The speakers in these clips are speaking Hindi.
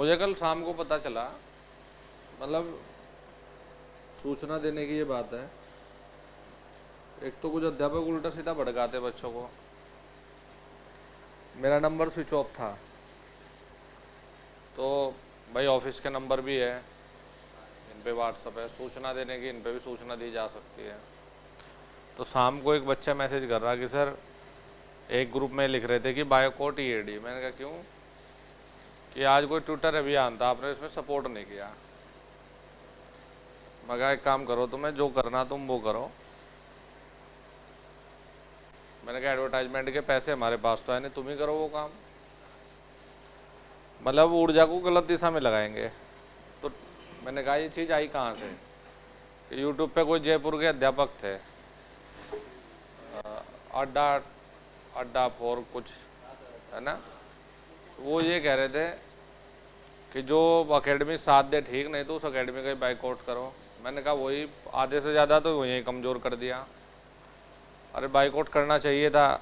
मुझे कल शाम को पता चला, मतलब सूचना देने की ये बात है, एक तो कुछ अध्यापक उल्टा सीधा भड़काते बच्चों को। मेरा नंबर स्विच ऑफ था, तो भाई ऑफिस के नंबर भी है, इन पे व्हाट्सअप है, सूचना देने की इन पे भी सूचना दी जा सकती है। तो शाम को एक बच्चा मैसेज कर रहा कि सर, एक ग्रुप में लिख रहे थे कि बायोकोट ईएडी। मैंने कहा क्यों? कि आज कोई ट्विटर अभियान था, आपने इसमें सपोर्ट नहीं किया। मैं कहा एक काम करो, तुम्हें जो करना तुम वो करो। मैंने कहा एडवर्टाइजमेंट के पैसे हमारे पास तो है नहीं, तुम ही करो वो काम। मतलब ऊर्जा को गलत दिशा में लगाएंगे। तो मैंने कहा ये चीज़ आई कहाँ से? कि यूट्यूब पे कोई जयपुर के अध्यापक थे, अड्डा अड्डा फॉर कुछ है ना, वो ये कह रहे थे कि जो अकेडमी साथ दे ठीक, नहीं तो उस अकेडमी का ही बाइकआउट करो। मैंने कहा वही आधे से ज़्यादा तो वही कमज़ोर कर दिया। अरे बाइकआउट करना चाहिए था,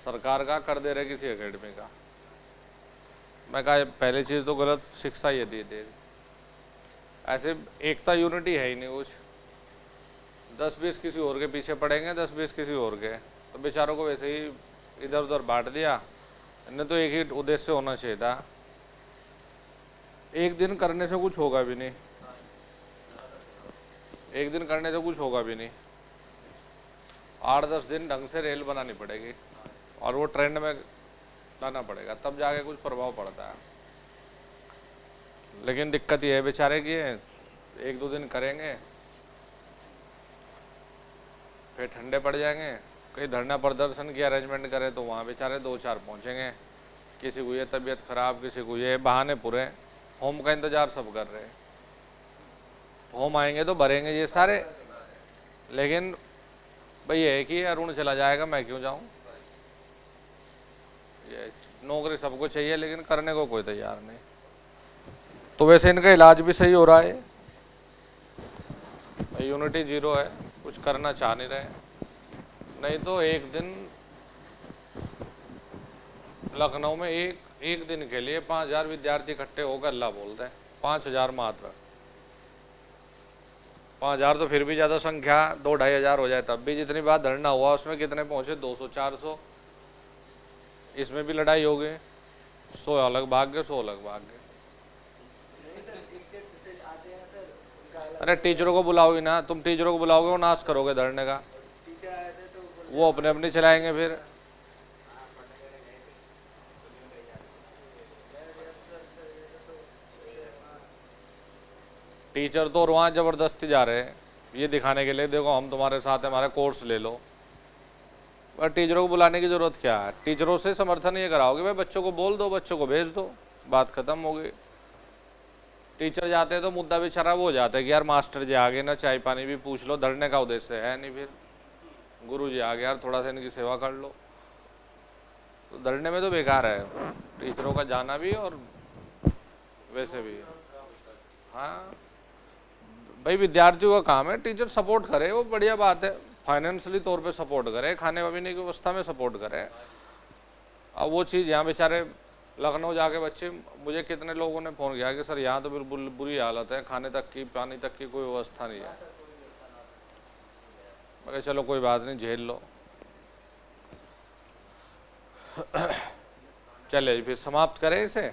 सरकार का कर दे रहे किसी एकेडमी का। मैं कहा पहली चीज़ तो गलत शिक्षा ये दी दे, ऐसे एकता यूनिटी है ही नहीं कुछ। 10-20 किसी और के पीछे पड़ेंगे, 10-20 किसी और के, तो बेचारों को वैसे ही इधर उधर बांट दिया। इन्हें तो एक ही उद्देश्य होना चाहिए था, एक दिन करने से कुछ होगा भी नहीं, एक दिन करने से कुछ होगा भी नहीं, 8-10 दिन ढंग से रेल बनानी पड़ेगी और वो ट्रेंड में लाना पड़ेगा, तब जाके कुछ प्रभाव पड़ता है। लेकिन दिक्कत ये है बेचारे की, 1-2 दिन करेंगे फिर ठंडे पड़ जाएंगे। कहीं धरना प्रदर्शन की अरेंजमेंट करें तो वहाँ बेचारे 2-4 पहुँचेंगे, किसी को ये तबीयत खराब, किसी को ये, बहाने पूरे। होम का इंतजार सब कर रहे हैं, होम आएंगे तो भरेंगे ये सारे। लेकिन भाई ये है कि अरुण चला जाएगा, मैं क्यों जाऊं? ये नौकरी सबको चाहिए लेकिन करने को कोई तैयार नहीं। तो वैसे इनका इलाज भी सही हो रहा है, यूनिटी जीरो है, कुछ करना चाह नहीं रहे। नहीं तो एक दिन लखनऊ में एक दिन के लिए 5,000 विद्यार्थी इकट्ठे होकर अल्लाह बोलते हैं। 5,000 मात्र, 5,000 तो फिर भी ज़्यादा संख्या, 2-2,500 हो जाए तब भी। जितनी बात धरना हुआ उसमें कितने पहुंचे? 200-400। इसमें भी लड़ाई हो गई, 100 अलग भाग गए, 100 अलग भाग गए। अरे टीचरों को बुलाओगी ना, तुम टीचरों को बुलाओगे वो नाश करोगे धरने का, वो अपने अपने चलाएंगे फिर। टीचर तो और वहाँ ज़बरदस्ती जा रहे हैं ये दिखाने के लिए, देखो हम तुम्हारे साथ हैं, हमारा कोर्स ले लो। पर टीचरों को बुलाने की ज़रूरत क्या है? टीचरों से समर्थन ये कराओगे भाई बच्चों को बोल दो, बच्चों को भेज दो, बात खत्म हो गई। टीचर जाते हैं तो मुद्दा बेचारा वो हो जाता है कि यार मास्टर जी आ गए ना, चाय पानी भी पूछ लो, धरने का उद्देश्य है नहीं। फिर गुरु जी आ गए यार, थोड़ा सा इनकी सेवा कर लो। तो धरने में तो बेकार है टीचरों का जाना भी, और वैसे भी। हाँ भाई विद्यार्थियों का काम है, टीचर सपोर्ट करे वो बढ़िया बात है, फाइनेंशियली तौर पे सपोर्ट करे, खाने पीने की व्यवस्था में सपोर्ट करे। अब वो चीज़ यहाँ बेचारे लखनऊ जाके बच्चे, मुझे कितने लोगों ने फ़ोन किया कि सर यहाँ तो बिल्कुल बुरी हालत है, खाने तक की, पानी तक की कोई व्यवस्था नहीं है। मैं कहा चलो कोई बात नहीं, झेल लो। चले फिर समाप्त करें इसे।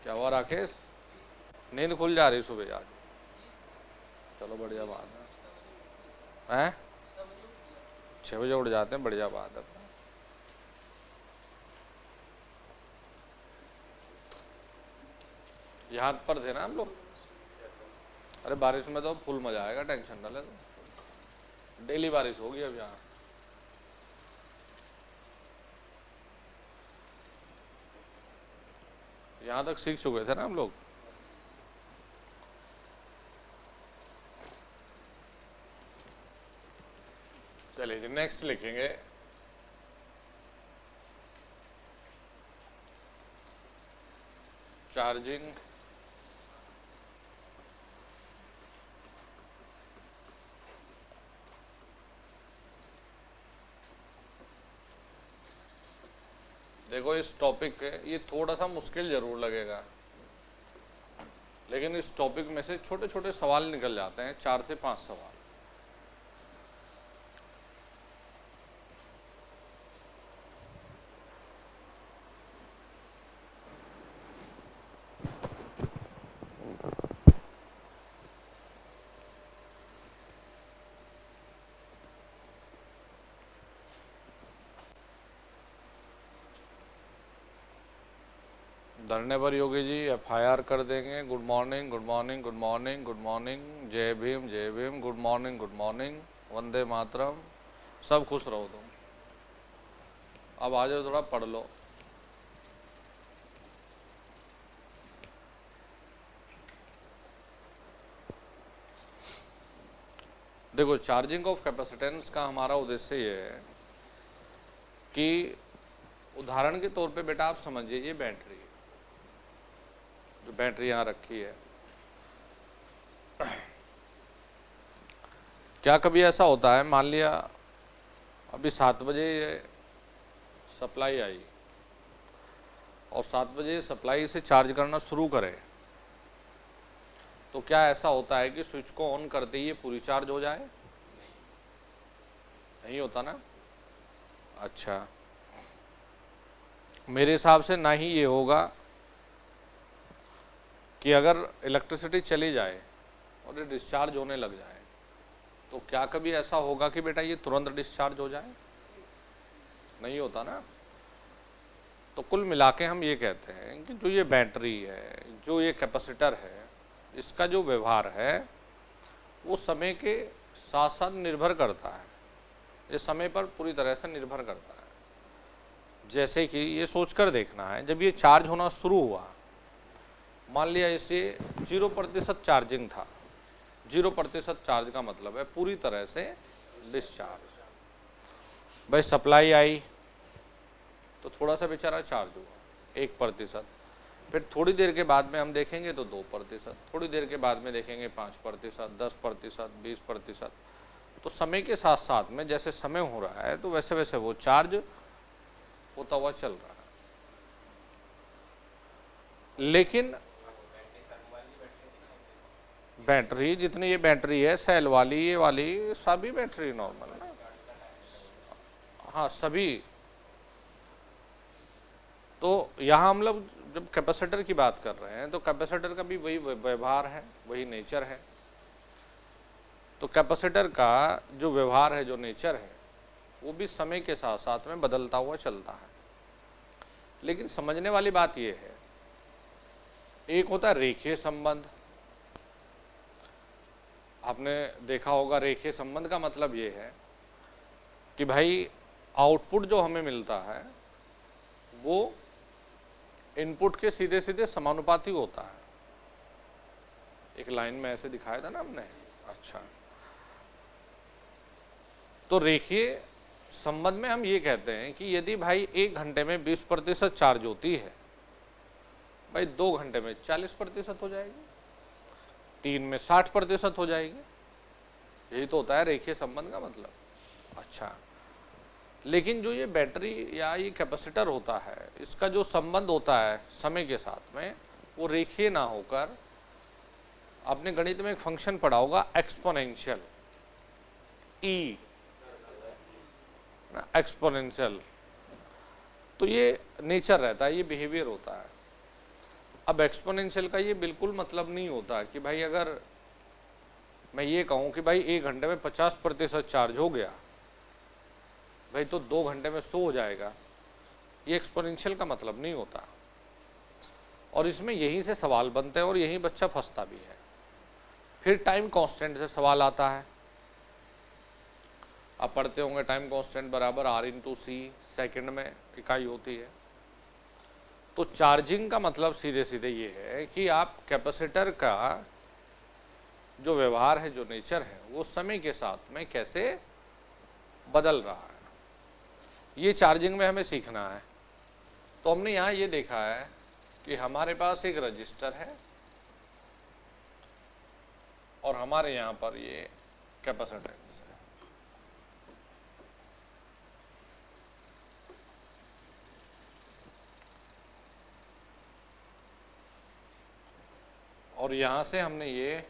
क्या हुआ राकेश, नींद खुल जा रही सुबह आज? चलो बढ़िया बात है, हैं 6 बजे उठ जाते हैं, बढ़िया बात है। यहाँ पर थे ना हम लोग। अरे बारिश में तो फुल मजा आएगा, टेंशन ना ले, डेली बारिश होगी अब यहाँ। यहाँ तक सीख चुके थे ना हम लोग। चलिए जी नेक्स्ट लिखेंगे, चार्जिंग देखो इस टॉपिक ये थोड़ा सा मुश्किल जरूर लगेगा, लेकिन इस टॉपिक में से छोटे छोटे सवाल निकल जाते हैं, 4 से 5 सवाल। धरने पर योगी जी FIR कर देंगे। Good morning, good morning, good morning, good morning, जय भीम, जय Bhim, good morning, good morning, वंदे मातरम। सब खुश रहो तुम। अब आ जाओ, थोड़ा पढ़ लो। देखो, चार्जिंग ऑफ कैपेसिटेंस का हमारा उद्देश्य ये है कि उदाहरण के तौर पे बेटा आप समझिए, ये बैटरी, जो बैटरी यहाँ रखी है, क्या कभी ऐसा होता है, मान लिया अभी 7 बजे सप्लाई आई और 7 बजे सप्लाई से चार्ज करना शुरू करें, तो क्या ऐसा होता है कि स्विच को ऑन करते ही ये पूरी चार्ज हो जाए? नहीं होता ना। अच्छा, मेरे हिसाब से ना ही ये होगा कि अगर इलेक्ट्रिसिटी चली जाए और ये डिस्चार्ज होने लग जाए, तो क्या कभी ऐसा होगा कि बेटा ये तुरंत डिस्चार्ज हो जाए? नहीं होता ना। तो कुल मिला के हम ये कहते हैं कि जो ये बैटरी है, जो ये कैपेसिटर है, इसका जो व्यवहार है वो समय के साथ साथ निर्भर करता है, ये समय पर पूरी तरह से निर्भर करता है। जैसे कि ये सोचकर देखना है, जब ये चार्ज होना शुरू हुआ, मान लिया इसे 0% चार्जिंग था। 0% चार्ज का मतलब है पूरी तरह से डिस्चार्ज। भाई सप्लाई आई तो थोड़ा सा बेचारा चार्ज हुआ 1%, फिर थोड़ी देर के बाद में हम देखेंगे तो 2%, थोड़ी देर के बाद में देखेंगे 5%, 10%, 20%। तो समय के साथ साथ में जैसे समय हो रहा है तो वैसे वैसे वो चार्ज होता हुआ चल रहा है। लेकिन बैटरी जितनी ये बैटरी है, सेल वाली, ये वाली, सभी बैटरी नॉर्मल है, हाँ सभी। तो यहाँ हम लोग जब कैपेसिटर की बात कर रहे हैं तो कैपेसिटर का भी वही व्यवहार है, वही नेचर है। तो कैपेसिटर का जो व्यवहार है, जो नेचर है, वो भी समय के साथ साथ में बदलता हुआ चलता है। लेकिन समझने वाली बात यह है, एक होता है रेखीय संबंध। आपने देखा होगा रेखीय संबंध का मतलब ये है कि भाई आउटपुट जो हमें मिलता है वो इनपुट के सीधे सीधे समानुपाती होता है। एक लाइन में ऐसे दिखाया था ना हमने। अच्छा, तो रेखीय संबंध में हम ये कहते हैं कि यदि भाई 1 घंटे में 20% चार्ज होती है, भाई 2 घंटे में 40% हो जाएगी, 3 में 60% हो जाएगी। यही तो होता है रेखीय संबंध का मतलब। अच्छा, लेकिन जो ये बैटरी या ये कैपेसिटर होता है, इसका जो संबंध होता है समय के साथ में, वो रेखीय ना होकर, आपने गणित में एक फंक्शन पढ़ा होगा एक्सपोनेंशियल, ई एक्सपोनेंशियल, तो ये नेचर रहता है, ये बिहेवियर होता है। अब एक्सपोनेंशियल का ये बिल्कुल मतलब नहीं होता कि भाई अगर मैं ये कहूँ कि भाई 1 घंटे में 50% चार्ज हो गया, भाई तो 2 घंटे में 100 हो जाएगा, ये एक्सपोनेंशियल का मतलब नहीं होता। और इसमें यहीं से सवाल बनते हैं और यहीं बच्चा फंसता भी है। फिर टाइम कांस्टेंट से सवाल आता है। आप पढ़ते होंगे टाइम कांस्टेंट बराबर R/C, सेकंड में इकाई होती है। तो चार्जिंग का मतलब सीधे सीधे ये है कि आप कैपेसिटर का जो व्यवहार है, जो नेचर है, वो समय के साथ में कैसे बदल रहा है, ये चार्जिंग में हमें सीखना है। तो हमने यहाँ ये देखा है कि हमारे पास एक रजिस्टर है और हमारे यहाँ पर ये कैपेसिटेंस है। और यहां से हमने ये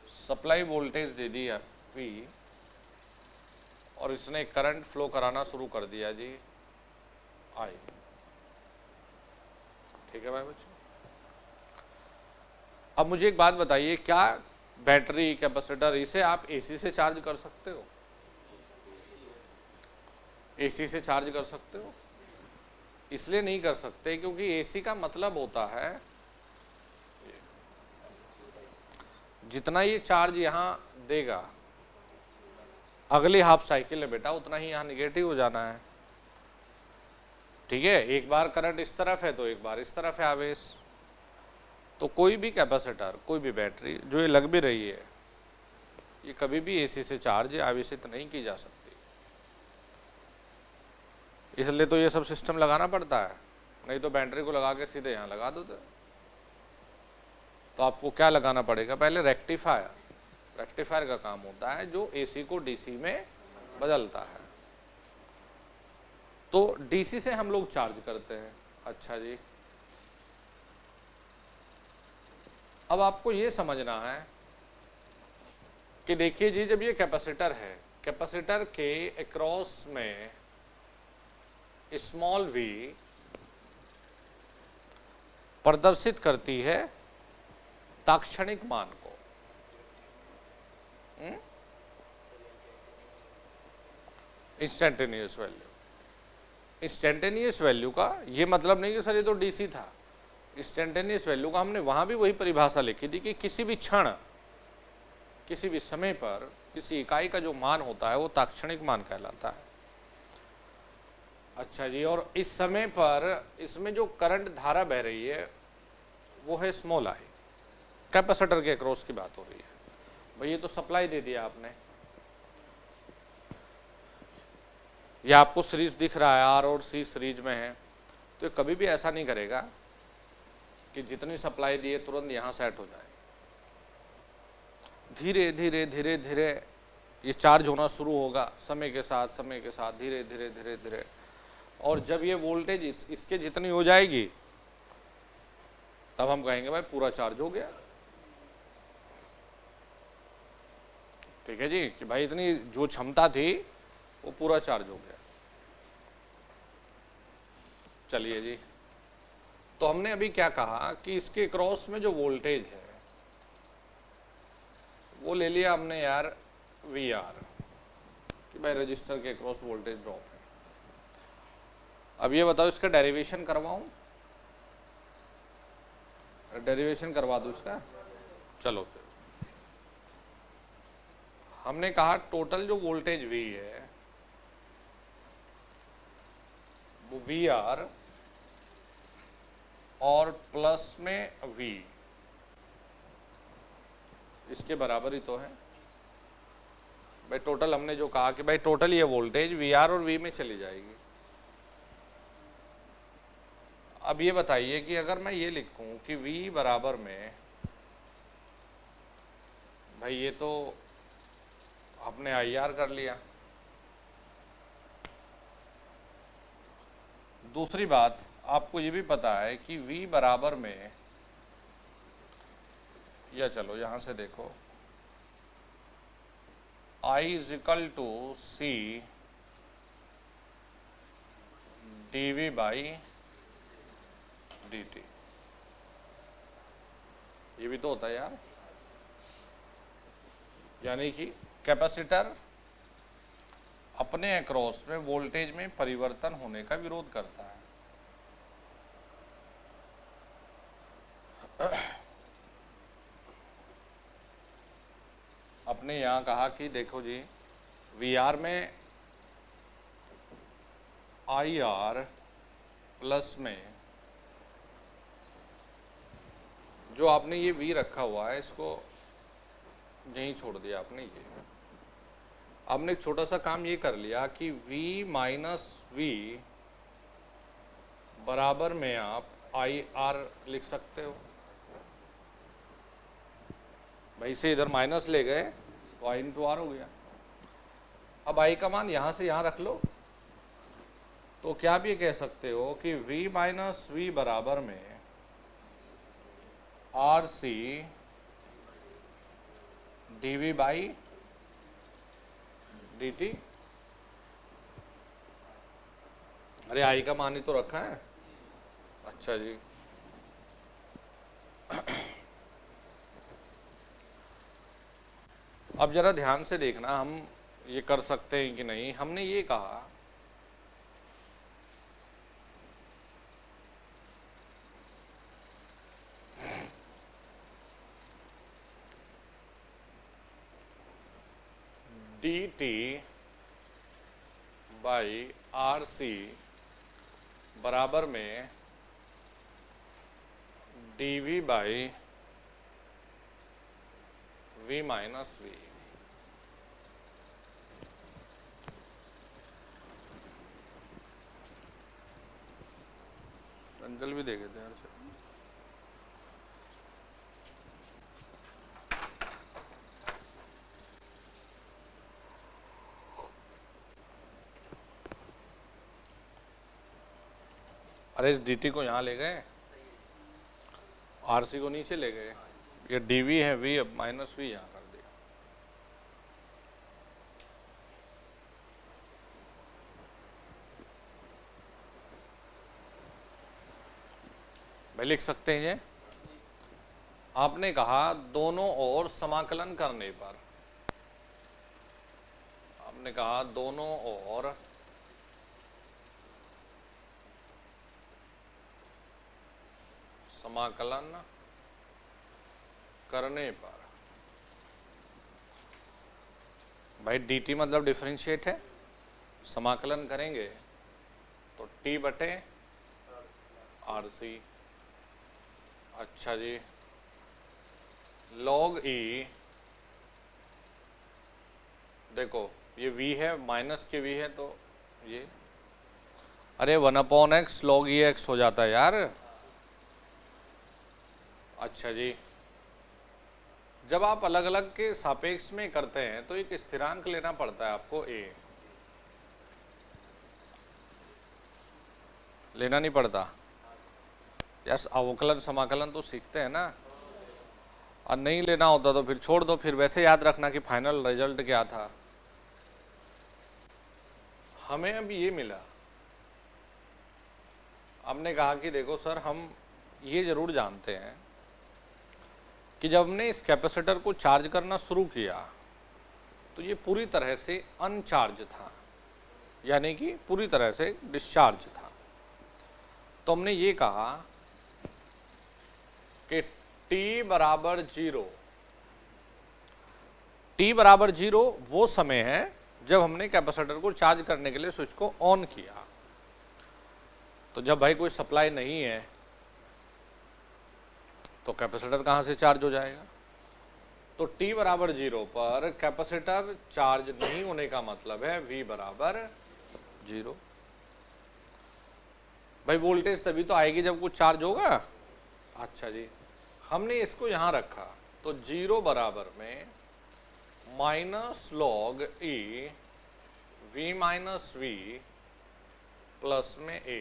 सप्लाई वोल्टेज दे दी है V, और इसने करंट फ्लो कराना शुरू कर दिया जी I। ठीक है भाई बच्चों, अब मुझे एक बात बताइए, क्या बैटरी कैपेसिटर इसे आप AC से चार्ज कर सकते हो? AC से चार्ज कर सकते हो? इसलिए नहीं कर सकते क्योंकि AC का मतलब होता है जितना ये चार्ज यहां देगा अगली हाफ साइकिल है बेटा, उतना ही यहां निगेटिव हो जाना है। ठीक है, एक बार करंट इस तरफ है तो एक बार इस तरफ है आवेश। तो कोई भी कैपेसिटर, कोई भी बैटरी जो ये लग भी रही है, ये कभी भी AC से चार्ज आवेशित नहीं की जा सकती। इसलिए तो ये सब सिस्टम लगाना पड़ता है, नहीं तो बैटरी को लगा के सीधे यहाँ लगा दो। तो आपको क्या लगाना पड़ेगा? पहले रेक्टिफायर। रेक्टिफायर का काम होता है जो AC को DC में बदलता है। तो DC से हम लोग चार्ज करते हैं। अच्छा जी, अब आपको ये समझना है कि देखिए जी, जब ये कैपेसिटर है, कैपेसिटर के अक्रॉस में स्मॉल v प्रदर्शित करती है तात्क्षणिक मान को। Instantaneous value. इंस्टेंटेनियस वैल्यू का ये मतलब नहीं कि सर ये तो DC था। इंस्टेंटेनियस वैल्यू का हमने वहां भी वही परिभाषा लिखी थी कि किसी भी क्षण, किसी भी समय पर किसी इकाई का जो मान होता है वो तात्क्षणिक मान कहलाता है। अच्छा जी, और इस समय पर इसमें जो करंट धारा बह रही है वो है स्मॉल I। कैपेसिटर के अक्रॉस की बात हो रही है भाई। ये तो सप्लाई दे दिया आपने, ये आपको सीरीज दिख रहा है, R और C सीरीज में है, तो कभी भी ऐसा नहीं करेगा कि जितनी सप्लाई दी है तुरंत यहाँ सेट हो जाए। धीरे धीरे धीरे धीरे ये चार्ज होना शुरू होगा समय के साथ, समय के साथ धीरे धीरे धीरे धीरे, और जब ये वोल्टेज इसके जितनी हो जाएगी तब हम कहेंगे भाई पूरा चार्ज हो गया। ठीक है जी, कि भाई इतनी जो क्षमता थी वो पूरा चार्ज हो गया। चलिए जी, तो हमने अभी क्या कहा कि इसके क्रॉस में जो वोल्टेज है वो ले लिया हमने यार VR, कि भाई रजिस्टर के क्रॉस वोल्टेज ड्रॉप है। अब ये बताओ इसका डेरिवेशन करवाऊं? डेरिवेशन करवा दूं इसका? चलो फिर, हमने कहा टोटल जो वोल्टेज V है वो VR और प्लस में V इसके बराबर ही तो है भाई। टोटल हमने जो कहा कि भाई टोटल ये वोल्टेज VR और V में चली जाएगी। अब ये बताइए कि अगर मैं ये लिखूं कि V बराबर में, भाई ये तो आपने IR कर लिया। दूसरी बात आपको ये भी पता है कि V बराबर में, या चलो यहां से देखो, I is equal to C dV by dt। ये भी तो होता है यार, यानी कि कैपेसिटर अपने अक्रॉस में वोल्टेज में परिवर्तन होने का विरोध करता है। अपने यहां कहा कि देखो जी, VR में IR प्लस में जो आपने ये V रखा हुआ है इसको यहीं छोड़ दिया आपने। ये आपने एक छोटा सा काम ये कर लिया कि V माइनस V बराबर में आप IR लिख सकते हो। भाई से इधर माइनस ले गए तो I इंटू R हो गया। अब I का मान यहां से यहां रख लो, तो क्या आप ये कह सकते हो कि V माइनस V बराबर में R C d V by d t. अरे आई का मान ही तो रखा है। अच्छा जी, अब जरा ध्यान से देखना, हम ये कर सकते हैं कि नहीं। हमने ये कहा d t by R C बराबर में d V by V minus V. Uncle भी देखे थे यार से। अरे इस डी टी को यहाँ ले गए, आर सी को नीचे ले गए। ये डी वी है, वी अब माइनस वी यहाँ कर दिया। भाई लिख सकते हैं ये। आपने कहा दोनों ओर समाकलन करने पर, आपने कहा दोनों ओर समाकलन करने पर, भाई dt मतलब डिफरेंशिएट है, समाकलन करेंगे तो t बटे आर सी। अच्छा जी, log e, देखो ये v है, माइनस के v है तो ये, अरे 1/x log e x हो जाता है यार। अच्छा जी, जब आप अलग अलग के सापेक्ष में करते हैं तो एक स्थिरांक लेना पड़ता है आपको a, लेना नहीं पड़ता। यस, अवकलन समाकलन तो सीखते हैं ना, और नहीं लेना होता तो फिर छोड़ दो, फिर वैसे याद रखना कि फाइनल रिजल्ट क्या था। हमें अब ये मिला, आपने कहा कि देखो सर हम ये जरूर जानते हैं कि जब हमने इस कैपेसिटर को चार्ज करना शुरू किया तो ये पूरी तरह से अनचार्ज था, यानी कि पूरी तरह से डिस्चार्ज था। तो हमने ये कहा कि t बराबर 0, t बराबर 0 वो समय है जब हमने कैपेसिटर को चार्ज करने के लिए स्विच को ऑन किया। तो जब भाई कोई सप्लाई नहीं है तो कैपेसिटर कहाँ से चार्ज हो जाएगा। तो t बराबर 0 पर कैपेसिटर चार्ज नहीं होने का मतलब है v बराबर 0। भाई वोल्टेज तभी तो आएगी जब कुछ चार्ज होगा। अच्छा जी, हमने इसको यहां रखा तो 0 बराबर में minus log e v minus v plus में a।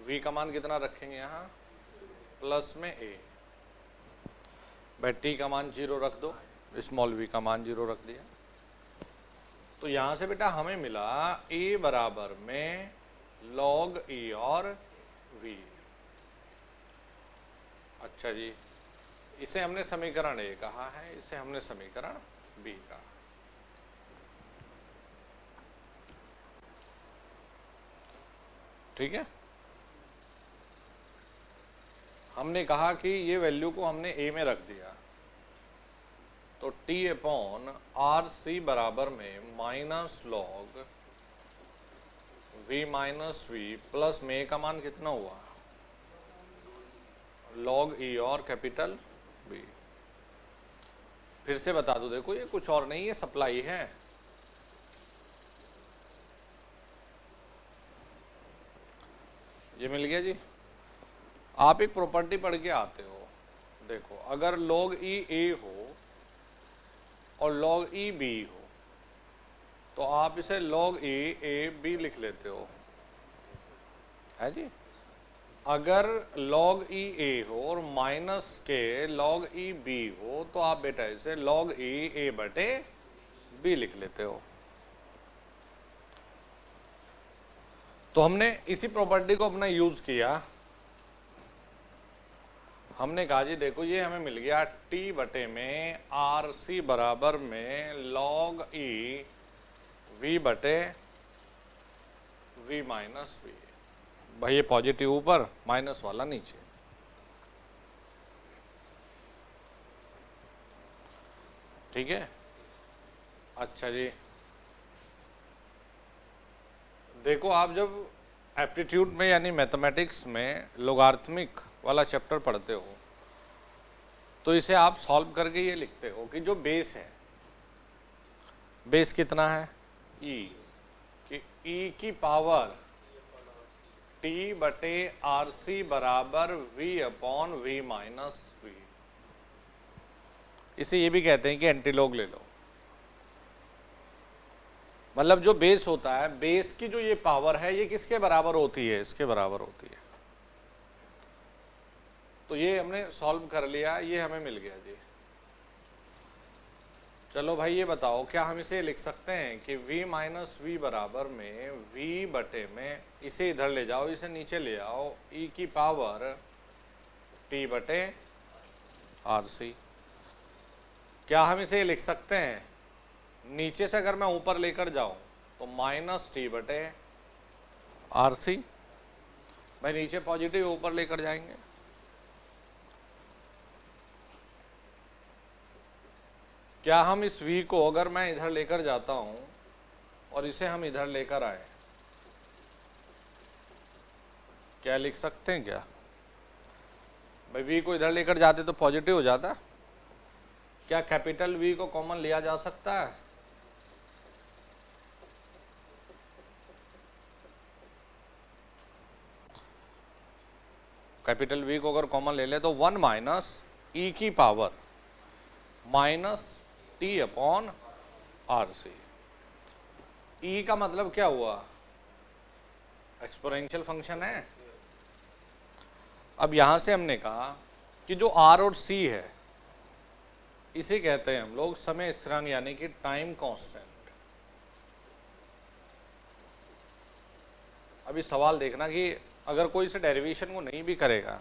v का मान कितना रखेंगे यहाँ, प्लस में a। भाई t का मान 0 रख दो, स्मॉल v का मान 0 रख दिया। तो यहां से बेटा हमें मिला a बराबर में log e और v। अच्छा जी, इसे हमने समीकरण a कहा है, इसे हमने समीकरण b कहा। ठीक है, हमने कहा कि ये वैल्यू को हमने a में रख दिया तो t अपॉन आर सी बराबर में minus log v minus v plus में a का मान कितना हुआ, लॉग e और कैपिटल B। फिर से बता दो, देखो ये कुछ और नहीं, ये सप्लाई है। ये मिल गया जी। आप एक प्रॉपर्टी पढ़ के आते हो, देखो अगर log e a हो और log e b हो तो आप इसे log ए बी लिख लेते हो, है जी। अगर log ए हो और माइनस के log बी हो तो आप बेटा इसे log ए बटे बी लिख लेते हो। तो हमने इसी प्रॉपर्टी को अपना यूज किया। हमने कहा जी देखो ये हमें मिल गया t बटे में आर सी बराबर में log ई v बटे v माइनस वी। भाई ये पॉजिटिव ऊपर माइनस वाला नीचे। ठीक है, अच्छा जी। देखो आप जब एप्टीट्यूड में यानी मैथमेटिक्स में लोगारिथमिक वाला चैप्टर पढ़ते हो तो इसे आप सॉल्व करके ये लिखते हो कि जो बेस है, बेस कितना है e, कि e की पावर t बटे आर सी बराबर v upon v minus V. इसे ये भी कहते हैं कि एंटीलॉग ले लो। मतलब जो बेस होता है, बेस की जो ये पावर है ये किसके बराबर होती है, इसके बराबर होती है। तो ये हमने सॉल्व कर लिया, ये हमें मिल गया जी। चलो भाई ये बताओ क्या हम इसे लिख सकते हैं कि v माइनस वी बराबर में v बटे में, इसे इधर ले जाओ, इसे नीचे ले आओ, e की पावर t बटे आर सी। क्या हम इसे लिख सकते हैं, नीचे से अगर मैं ऊपर लेकर जाऊं तो माइनस टी बटे आर सी। भाई नीचे पॉजिटिव ऊपर लेकर जाएंगे, क्या हम इस v को अगर मैं इधर लेकर जाता हूं और इसे हम इधर लेकर आए, क्या लिख सकते हैं क्या? भाई v को इधर लेकर जाते तो पॉजिटिव हो जाता। क्या कैपिटल V को कॉमन लिया जा सकता है? कैपिटल V को अगर कॉमन ले ले तो 1 माइनस e की power minus T upon R C. E का मतलब क्या हुआ, एक्सपोनेंशियल फंक्शन है। अब यहां से हमने कहा कि जो आर और सी है इसे कहते हैं हम लोग समय स्थिरांक यानी कि टाइम कांस्टेंट। अभी सवाल देखना कि अगर कोई इसे डेरिवेशन को नहीं भी करेगा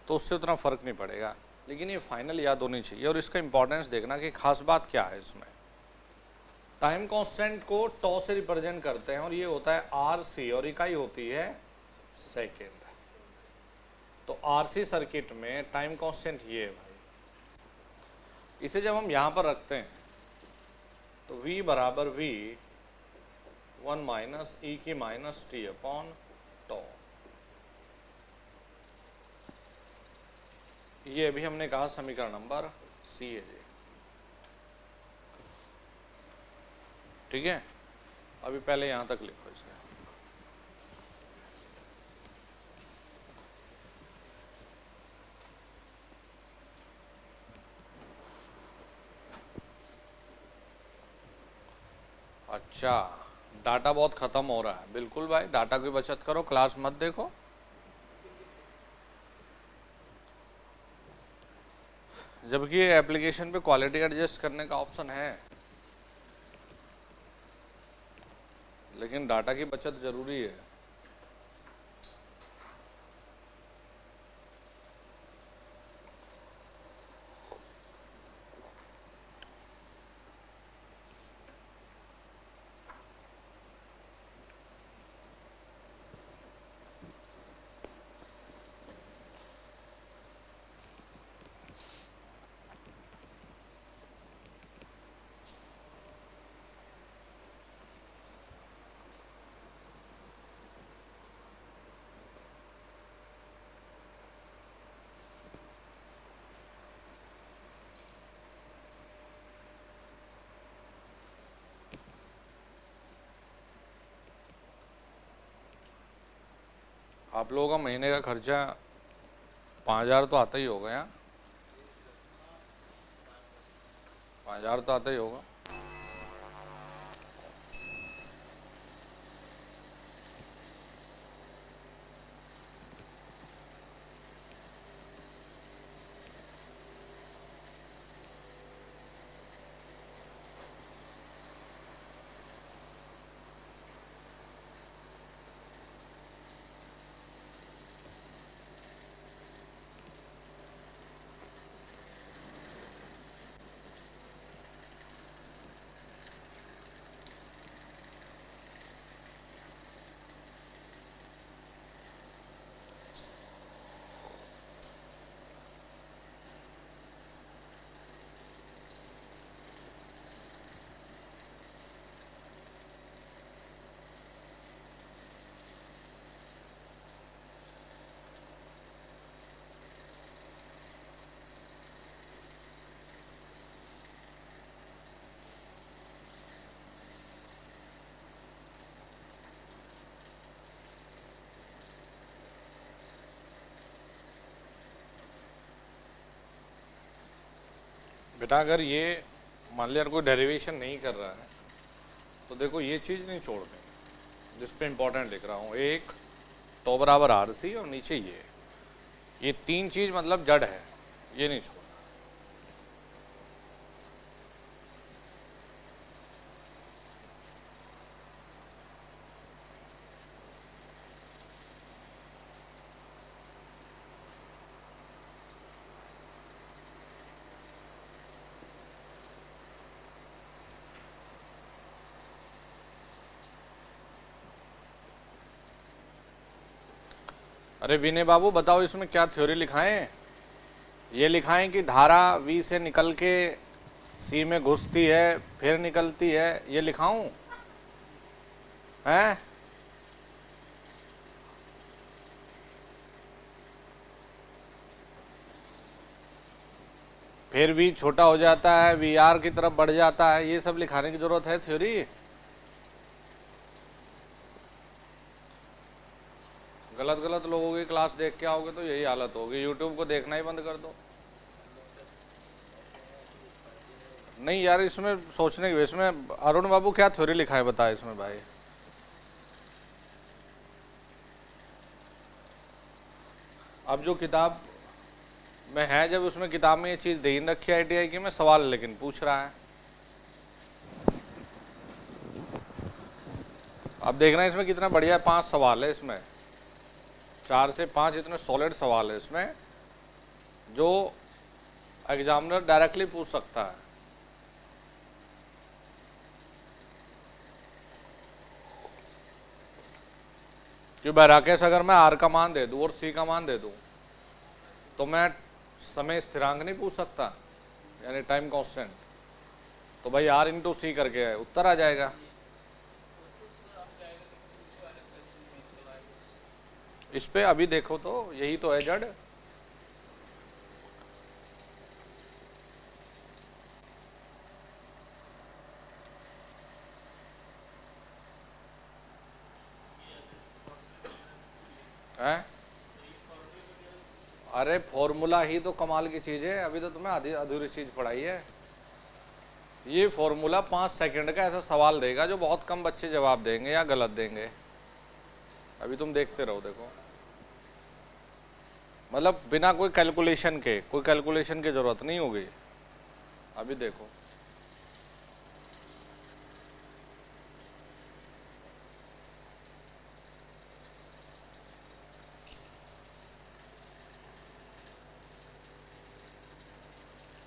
तो उससे उतना फर्क नहीं पड़ेगा, लेकिन ये फाइनल याद होनी चाहिए। और इसका इंपॉर्टेंस देखना कि खास बात क्या है इसमें। टाइम कांस्टेंट को टॉ से रिप्रेजेंट करते हैं और ये होता है आर सी और इकाई होती है सेकेंड। तो आर सी सर्किट में टाइम कांस्टेंट ये है भाई। इसे जब हम यहां पर रखते हैं तो v बराबर v 1 माइनस ई की माइनस टी अपॉन टॉ। ये अभी हमने कहा समीकरण नंबर सी है जी। ठीक है, अभी पहले यहां तक लिखो इसे। अच्छा, डाटा बहुत खत्म हो रहा है। बिल्कुल भाई, डाटा की बचत करो, क्लास मत देखो। जबकि एप्लीकेशन पे क्वालिटी एडजस्ट करने का ऑप्शन है, लेकिन डाटा की बचत जरूरी है। आप लोगों का महीने का खर्चा 5000 तो आता ही होगा। यहाँ 5000 तो आता ही होगा। बेटा अगर ये मान लिया कोई डेरिवेशन नहीं कर रहा है तो देखो ये चीज़ नहीं छोड़नी जिस पे इंपॉर्टेंट लिख रहा हूँ, एक तो बराबर आर सी और नीचे ये तीन चीज़ मतलब जड़ है, ये नहीं छोड़ना। अरे विनय बाबू बताओ इसमें क्या थ्योरी लिखाएं? ये लिखाएं कि धारा V से निकल के C में घुसती है फिर निकलती है, ये लिखाऊं हैं? फिर V छोटा हो जाता है, VR की तरफ बढ़ जाता है, ये सब लिखाने की जरूरत है थ्योरी? गलत गलत लोगों की क्लास देख के आओगे तो यही हालत होगी, यूट्यूब को देखना ही बंद कर दो। नहीं यार इसमें सोचने की, इसमें अरुण बाबू क्या थ्योरी लिखा है बताए इसमें भाई? अब जो किताब में है, जब उसमें किताब में ये चीज दे रखी है ITI की, में सवाल लेकिन पूछ रहा है। अब देखना इसमें कितना बढ़िया है, 5 सवाल है इसमें, 4 से 5 इतने सॉलिड सवाल है इसमें जो एग्जामिनर डायरेक्टली पूछ सकता है। कि भाई राकेश अगर मैं R का मान दे दूं और C का मान दे दूं तो मैं समय स्थिरांक नहीं पूछ सकता, यानी टाइम कांस्टेंट, तो भाई R इंटू C करके उत्तर आ जाएगा। इस पे अभी देखो तो यही तो है जड़। है? अरे फॉर्मूला ही तो कमाल की चीज है, अभी तो तुम्हें आधी अधूरी चीज पढ़ाई है। ये फॉर्मूला 5 सेकंड का ऐसा सवाल देगा जो बहुत कम बच्चे जवाब देंगे या गलत देंगे। अभी तुम देखते रहो, देखो मतलब बिना कोई कैलकुलेशन के, कोई कैलकुलेशन की जरूरत नहीं होगी। अभी देखो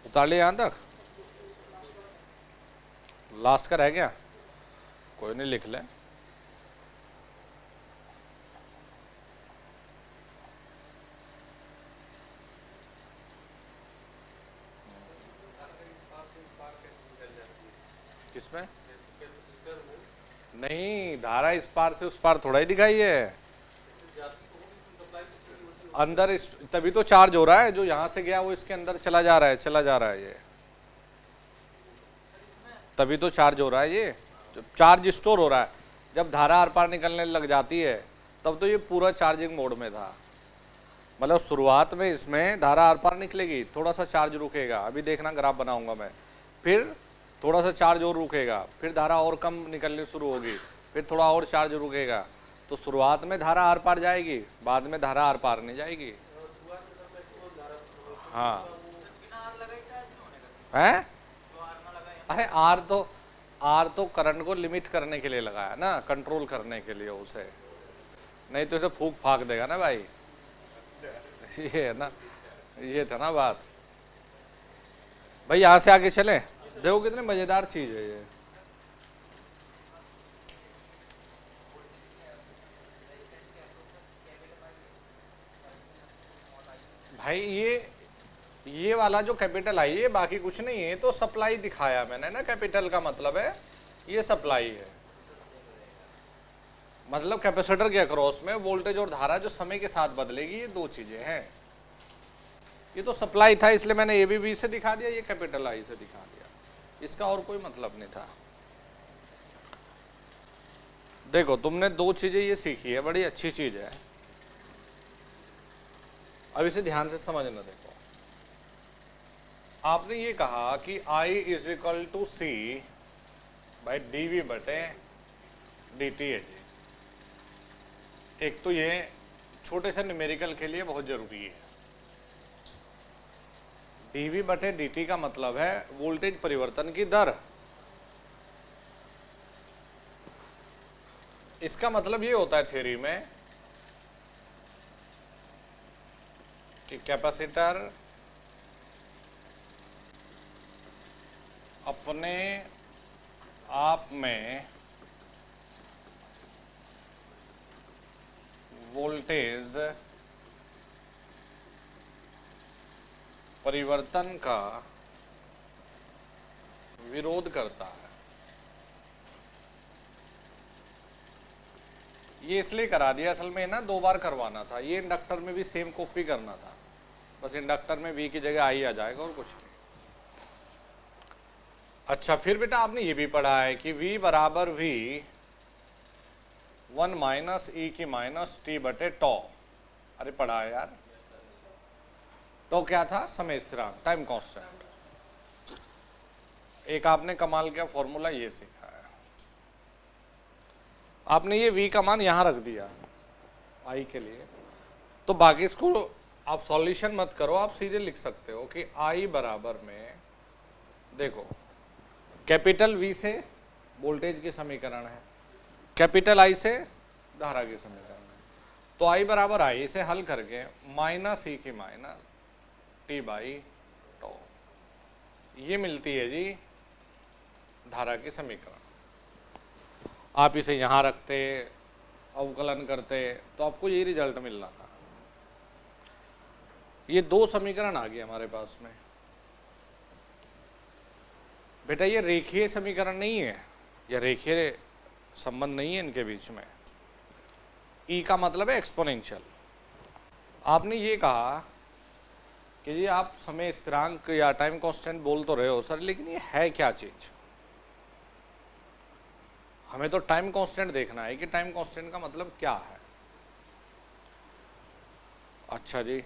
उतार लिया यहां तक, लास्ट का रह गया, कोई नहीं लिख ले। किसमें? नहीं, धारा इस पार से उस पार थोड़ा ही दिखाई है, अंदर तभी तो चार्ज हो रहा है, जो यहां से गया वो इसके अंदर चला जा रहा है, चला जा रहा है, ये तभी तो चार्ज हो रहा है, ये चार्ज स्टोर हो रहा है। जब धारा आर पार निकलने लग जाती है तब तो ये पूरा चार्जिंग मोड में था, मतलब शुरुआत में इसमें धारा आर पार निकलेगी, थोड़ा सा चार्ज रुकेगा, अभी देखना ग्राफ बनाऊंगा मैं, फिर थोड़ा सा चार्ज और रुकेगा, फिर धारा और कम निकलनी शुरू होगी, फिर थोड़ा और चार्ज रुकेगा, तो शुरुआत में धारा आर पार जाएगी, बाद में धारा आर पार नहीं जाएगी। हाँ है? अरे आर तो करंट को लिमिट करने के लिए लगाया ना, कंट्रोल करने के लिए उसे, नहीं तो इसे फूक फाक देगा ना भाई। ये है ना, ये था ना बात भाई। यहां से आगे चले, देखो कितनी मजेदार चीज है ये भाई। ये वाला जो कैपिटल आई है बाकी कुछ नहीं है, तो सप्लाई दिखाया मैंने ना, कैपिटल का मतलब है ये सप्लाई है, मतलब कैपेसिटर के अक्रॉस में वोल्टेज और धारा जो समय के साथ बदलेगी, ये दो चीजें हैं। ये तो सप्लाई था इसलिए मैंने ए बी से दिखा दिया, ये कैपिटल आई से दिखा दिया, इसका और कोई मतलब नहीं था। देखो तुमने दो चीजें ये सीखी है, बड़ी अच्छी चीज है, अब इसे ध्यान से समझना। देखो आपने ये कहा कि I is equal to C by D V बटे डी टी है जी। एक तो ये छोटे से न्यूमेरिकल के लिए बहुत जरूरी है। डीवी बटे dt का मतलब है वोल्टेज परिवर्तन की दर। इसका मतलब ये होता है थ्योरी में कि कैपेसिटर अपने आप में वोल्टेज परिवर्तन का विरोध करता है। ये इसलिए करा दिया, असल में ना 2 बार करवाना था। ये इंडक्टर में भी सेम कॉपी करना था, बस इंडक्टर में V की जगह I आ जाएगा और कुछ नहीं। अच्छा, फिर बेटा आपने ये भी पढ़ा है कि V बराबर V 1 माइनस ई की माइनस टी बटे टॉ। अरे पढ़ा है यार। टॉ क्या था? समय स्थिरांक, टाइम कांस्टेंट। एक आपने कमाल का फॉर्मूला ये सीखा है। आपने ये V का मान यहां रख दिया I के लिए, तो बाकी इसको आप सॉल्यूशन मत करो, आप सीधे लिख सकते हो कि I बराबर में, देखो कैपिटल V से वोल्टेज की समीकरण है, कैपिटल I से धारा की समीकरण है, तो I बराबर I से हल करके माइनस ई की माइनस टी बाई टॉ, ये मिलती है जी धारा की समीकरण। आप इसे यहां रखते, अवकलन करते, तो आपको ये रिजल्ट मिलना था। ये 2 समीकरण आ गए हमारे पास में। बेटा ये रेखीय समीकरण नहीं है, या रेखीय संबंध नहीं है इनके बीच में। ई का मतलब है एक्सपोनेंशियल। आपने ये कहा कि जी आप समय स्थिरांक या टाइम कांस्टेंट बोल तो रहे हो सर, लेकिन ये है क्या चीज? हमें तो टाइम कांस्टेंट देखना है कि टाइम कांस्टेंट का मतलब क्या है। अच्छा जी,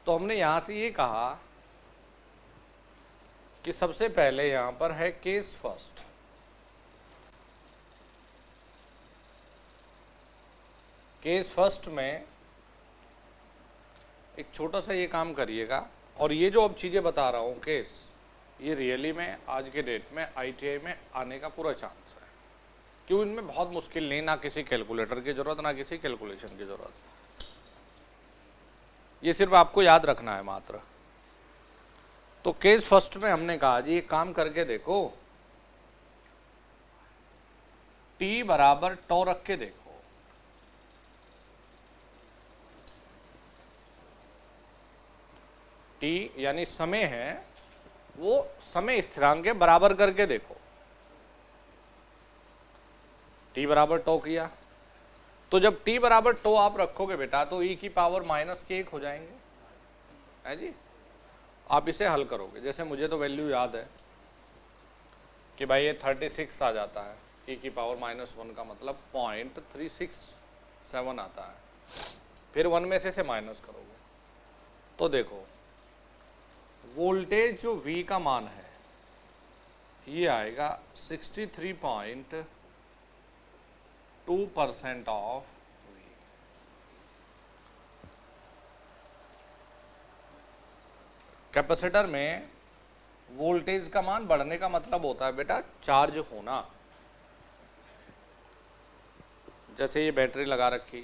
तो हमने यहां से ये कहा कि सबसे पहले यहां पर है केस फर्स्ट। केस फर्स्ट में एक छोटा सा ये काम करिएगा, और ये जो अब चीजें बता रहा हूं केस, ये रियली में आज के डेट में ITI में आने का पूरा चांस है। क्यों? इनमें बहुत मुश्किल नहीं, ना किसी कैलकुलेटर की जरूरत, ना किसी कैलकुलेशन की जरूरत। ये सिर्फ आपको याद रखना है मात्र। तो केस फर्स्ट में हमने कहा जी एक काम करके देखो, T बराबर टॉ रख के देखो। T यानी समय है, वो समय स्थिरांक के बराबर करके देखो। T बराबर टॉ किया, तो जब T बराबर टॉ आप रखोगे बेटा, तो e की पावर माइनस के 1 हो जाएंगे, है जी। आप इसे हल करोगे, जैसे मुझे तो वैल्यू याद है कि भाई ये 36 आ जाता है, e की पावर -1 का मतलब 0.367 आता है। फिर 1 में से माइनस करोगे, तो देखो वोल्टेज जो V का मान है ये आएगा 63.2% ऑफ V। कैपेसिटर में वोल्टेज का मान बढ़ने का मतलब होता है बेटा चार्ज होना। जैसे ये बैटरी लगा रखी,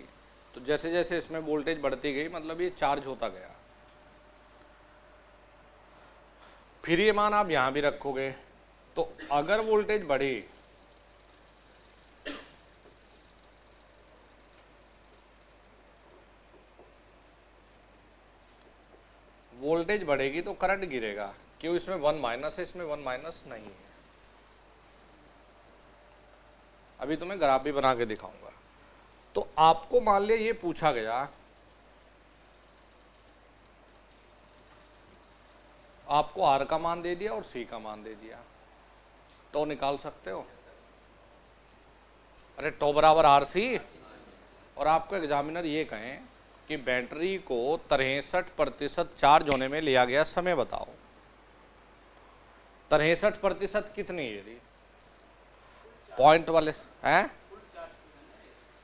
तो जैसे जैसे इसमें वोल्टेज बढ़ती गई मतलब ये चार्ज होता गया। फिर ये मान आप यहां भी रखोगे, तो अगर वोल्टेज बढ़ी वोल्टेज बढ़ेगी तो करंट गिरेगा। क्यों? इसमें 1 माइनस है, इसमें 1 माइनस नहीं है। अभी तुम्हें ग्राफ भी बना के दिखाऊंगा। तो आपको मान लिया ये पूछा गया, आपको R का मान दे दिया और C का मान दे दिया, तो निकाल सकते हो। अरे टॉ बराबर RC, और आपको एग्जामिनर ये कहें कि बैटरी को 63% चार्ज होने में लिया गया समय बताओ, 63% कितनी है ये पॉइंट वाले हैं?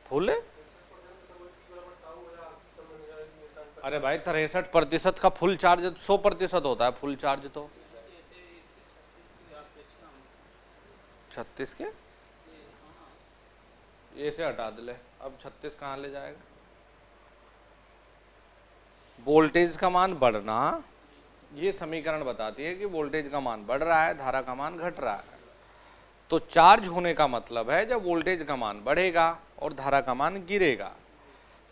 फुल है? अरे भाई 63% का फुल चार्ज 100% होता है फुल चार्ज। तो 36 के ये से हटा दे, अब 36 कहाँ ले जाएगा? वोल्टेज का मान बढ़ना, ये समीकरण बताती है कि वोल्टेज का मान बढ़ रहा है, धारा का मान घट रहा है। तो चार्ज होने का मतलब है जब वोल्टेज का मान बढ़ेगा और धारा का मान गिरेगा।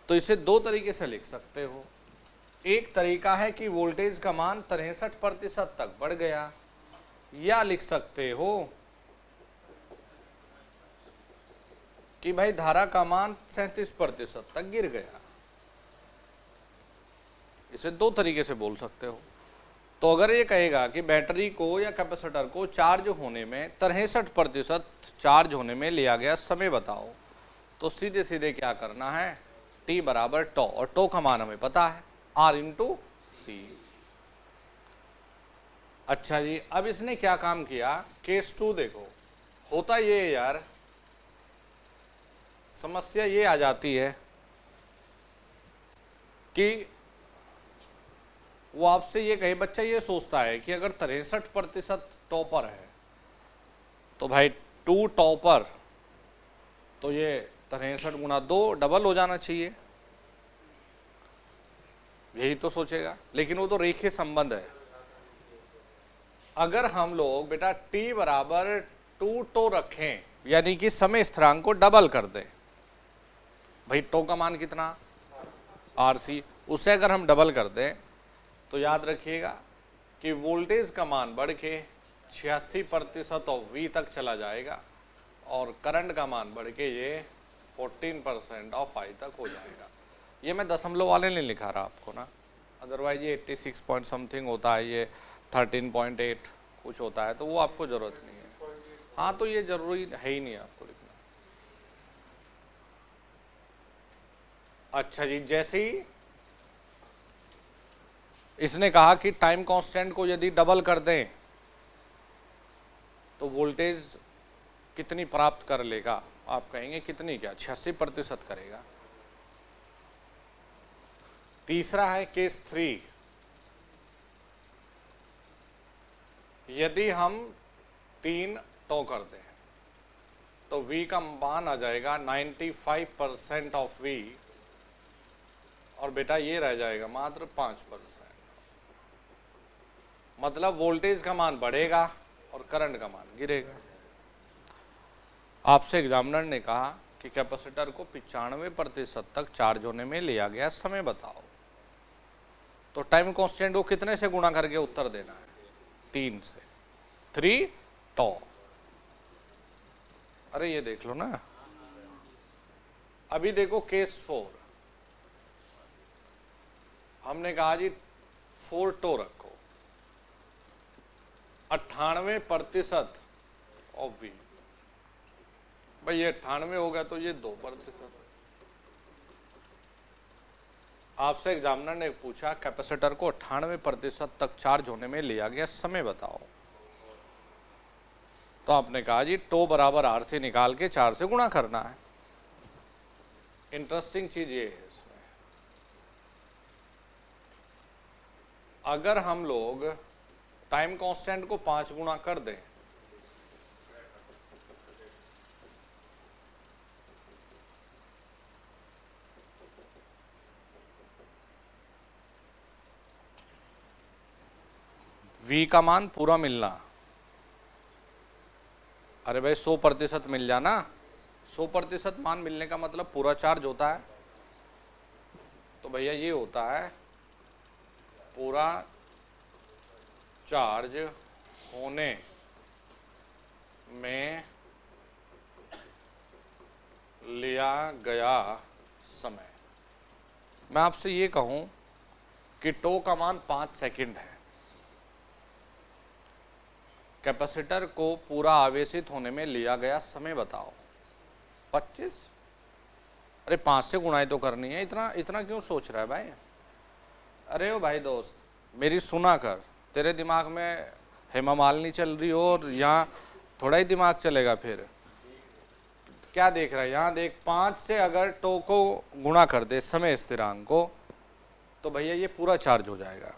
तो इसे दो तरीके से लिख सकते हो। एक तरीका है कि वोल्टेज का मान 63% तक बढ़ गया, या लिख सकते हो कि भाई धारा का मान 37% तक गिर गया। इसे दो तरीके से बोल सकते हो। तो अगर ये कहेगा कि बैटरी को या कैपेसिटर को चार्ज होने में 63% चार्ज होने में लिया गया समय बताओ, तो सीधे सीधे क्या करना है, T बराबर टॉ, और टॉ का मान हमें पता है R इंटू सी। अच्छा जी, अब इसने क्या काम किया, केस 2 देखो। होता ये यार, समस्या ये आ जाती है कि वो आपसे ये कहे, बच्चा ये सोचता है कि अगर 63% टॉपर है तो भाई 2 टॉपर, तो ये 63 गुना 2 डबल हो जाना चाहिए, यही तो सोचेगा। लेकिन वो तो रेखीय संबंध है। अगर हम लोग बेटा t बराबर 2 टो रखें, यानी कि समय स्थिरांक को डबल कर दें, भाई टो का मान कितना RC, उसे अगर हम डबल कर दें तो याद रखिएगा कि वोल्टेज का मान बढ़ के 86% ऑफ V तक चला जाएगा और करंट का मान बढ़ के ये 14% ऑफ I तक हो जाएगा। ये मैं दशमलव वाले नहीं लिखा रहा आपको ना, अदरवाइज ये 86 पॉइंट समथिंग होता है, ये 13.8 कुछ होता है, तो वो आपको जरूरत नहीं है। हाँ, तो ये जरूरी है ही नहीं आपको लिखना। अच्छा जी, जैसे ही इसने कहा कि टाइम कांस्टेंट को यदि डबल कर दें तो वोल्टेज कितनी प्राप्त कर लेगा, आप कहेंगे कितनी, क्या 86% करेगा। तीसरा है केस 3, यदि हम 3 टो कर दें तो V का मान आ जाएगा 95% ऑफ V, और बेटा ये रह जाएगा मात्र 5%। मतलब वोल्टेज का मान बढ़ेगा और करंट का मान गिरेगा। आपसे एग्जामिनर ने कहा कि कैपेसिटर को 95% तक चार्ज होने में लिया गया समय बताओ, तो टाइम कांस्टेंट को कितने से गुणा करके उत्तर देना है, 3 से, 3 टॉ। अरे ये देख लो ना। अभी देखो केस 4, हमने कहा जी 4 टो रखो, 98% ऑफ V, भाई ये 98 हो गया तो ये 2%। आपसे एग्जामिनर ने पूछा कैपेसिटर को 98% तक चार्ज होने में लिया गया समय बताओ, तो आपने कहा जी टो बराबर R से निकाल के 4 से गुणा करना है। इंटरेस्टिंग चीज ये है इसमें, अगर हम लोग टाइम कांस्टेंट को 5 गुणा कर दें V का मान पूरा मिलना, अरे भाई 100% मिल जाना, 100% मान मिलने का मतलब पूरा चार्ज होता है, तो भैया ये होता है पूरा चार्ज होने में लिया गया समय। मैं आपसे ये कहूं कि टो का मान 5 सेकंड है, कैपेसिटर को पूरा आवेशित होने में लिया गया समय बताओ, 25। अरे 5 से गुणाई तो करनी है, इतना इतना क्यों सोच रहा है भाई? अरे ओ भाई दोस्त, मेरी सुना कर, तेरे दिमाग में हेमा मालिनी चल रही हो और यहाँ थोड़ा ही दिमाग चलेगा फिर। क्या देख रहा है यहाँ, देख 5 से अगर टो को गुणा कर दे समय स्थिरांक को, तो भैया ये पूरा चार्ज हो जाएगा।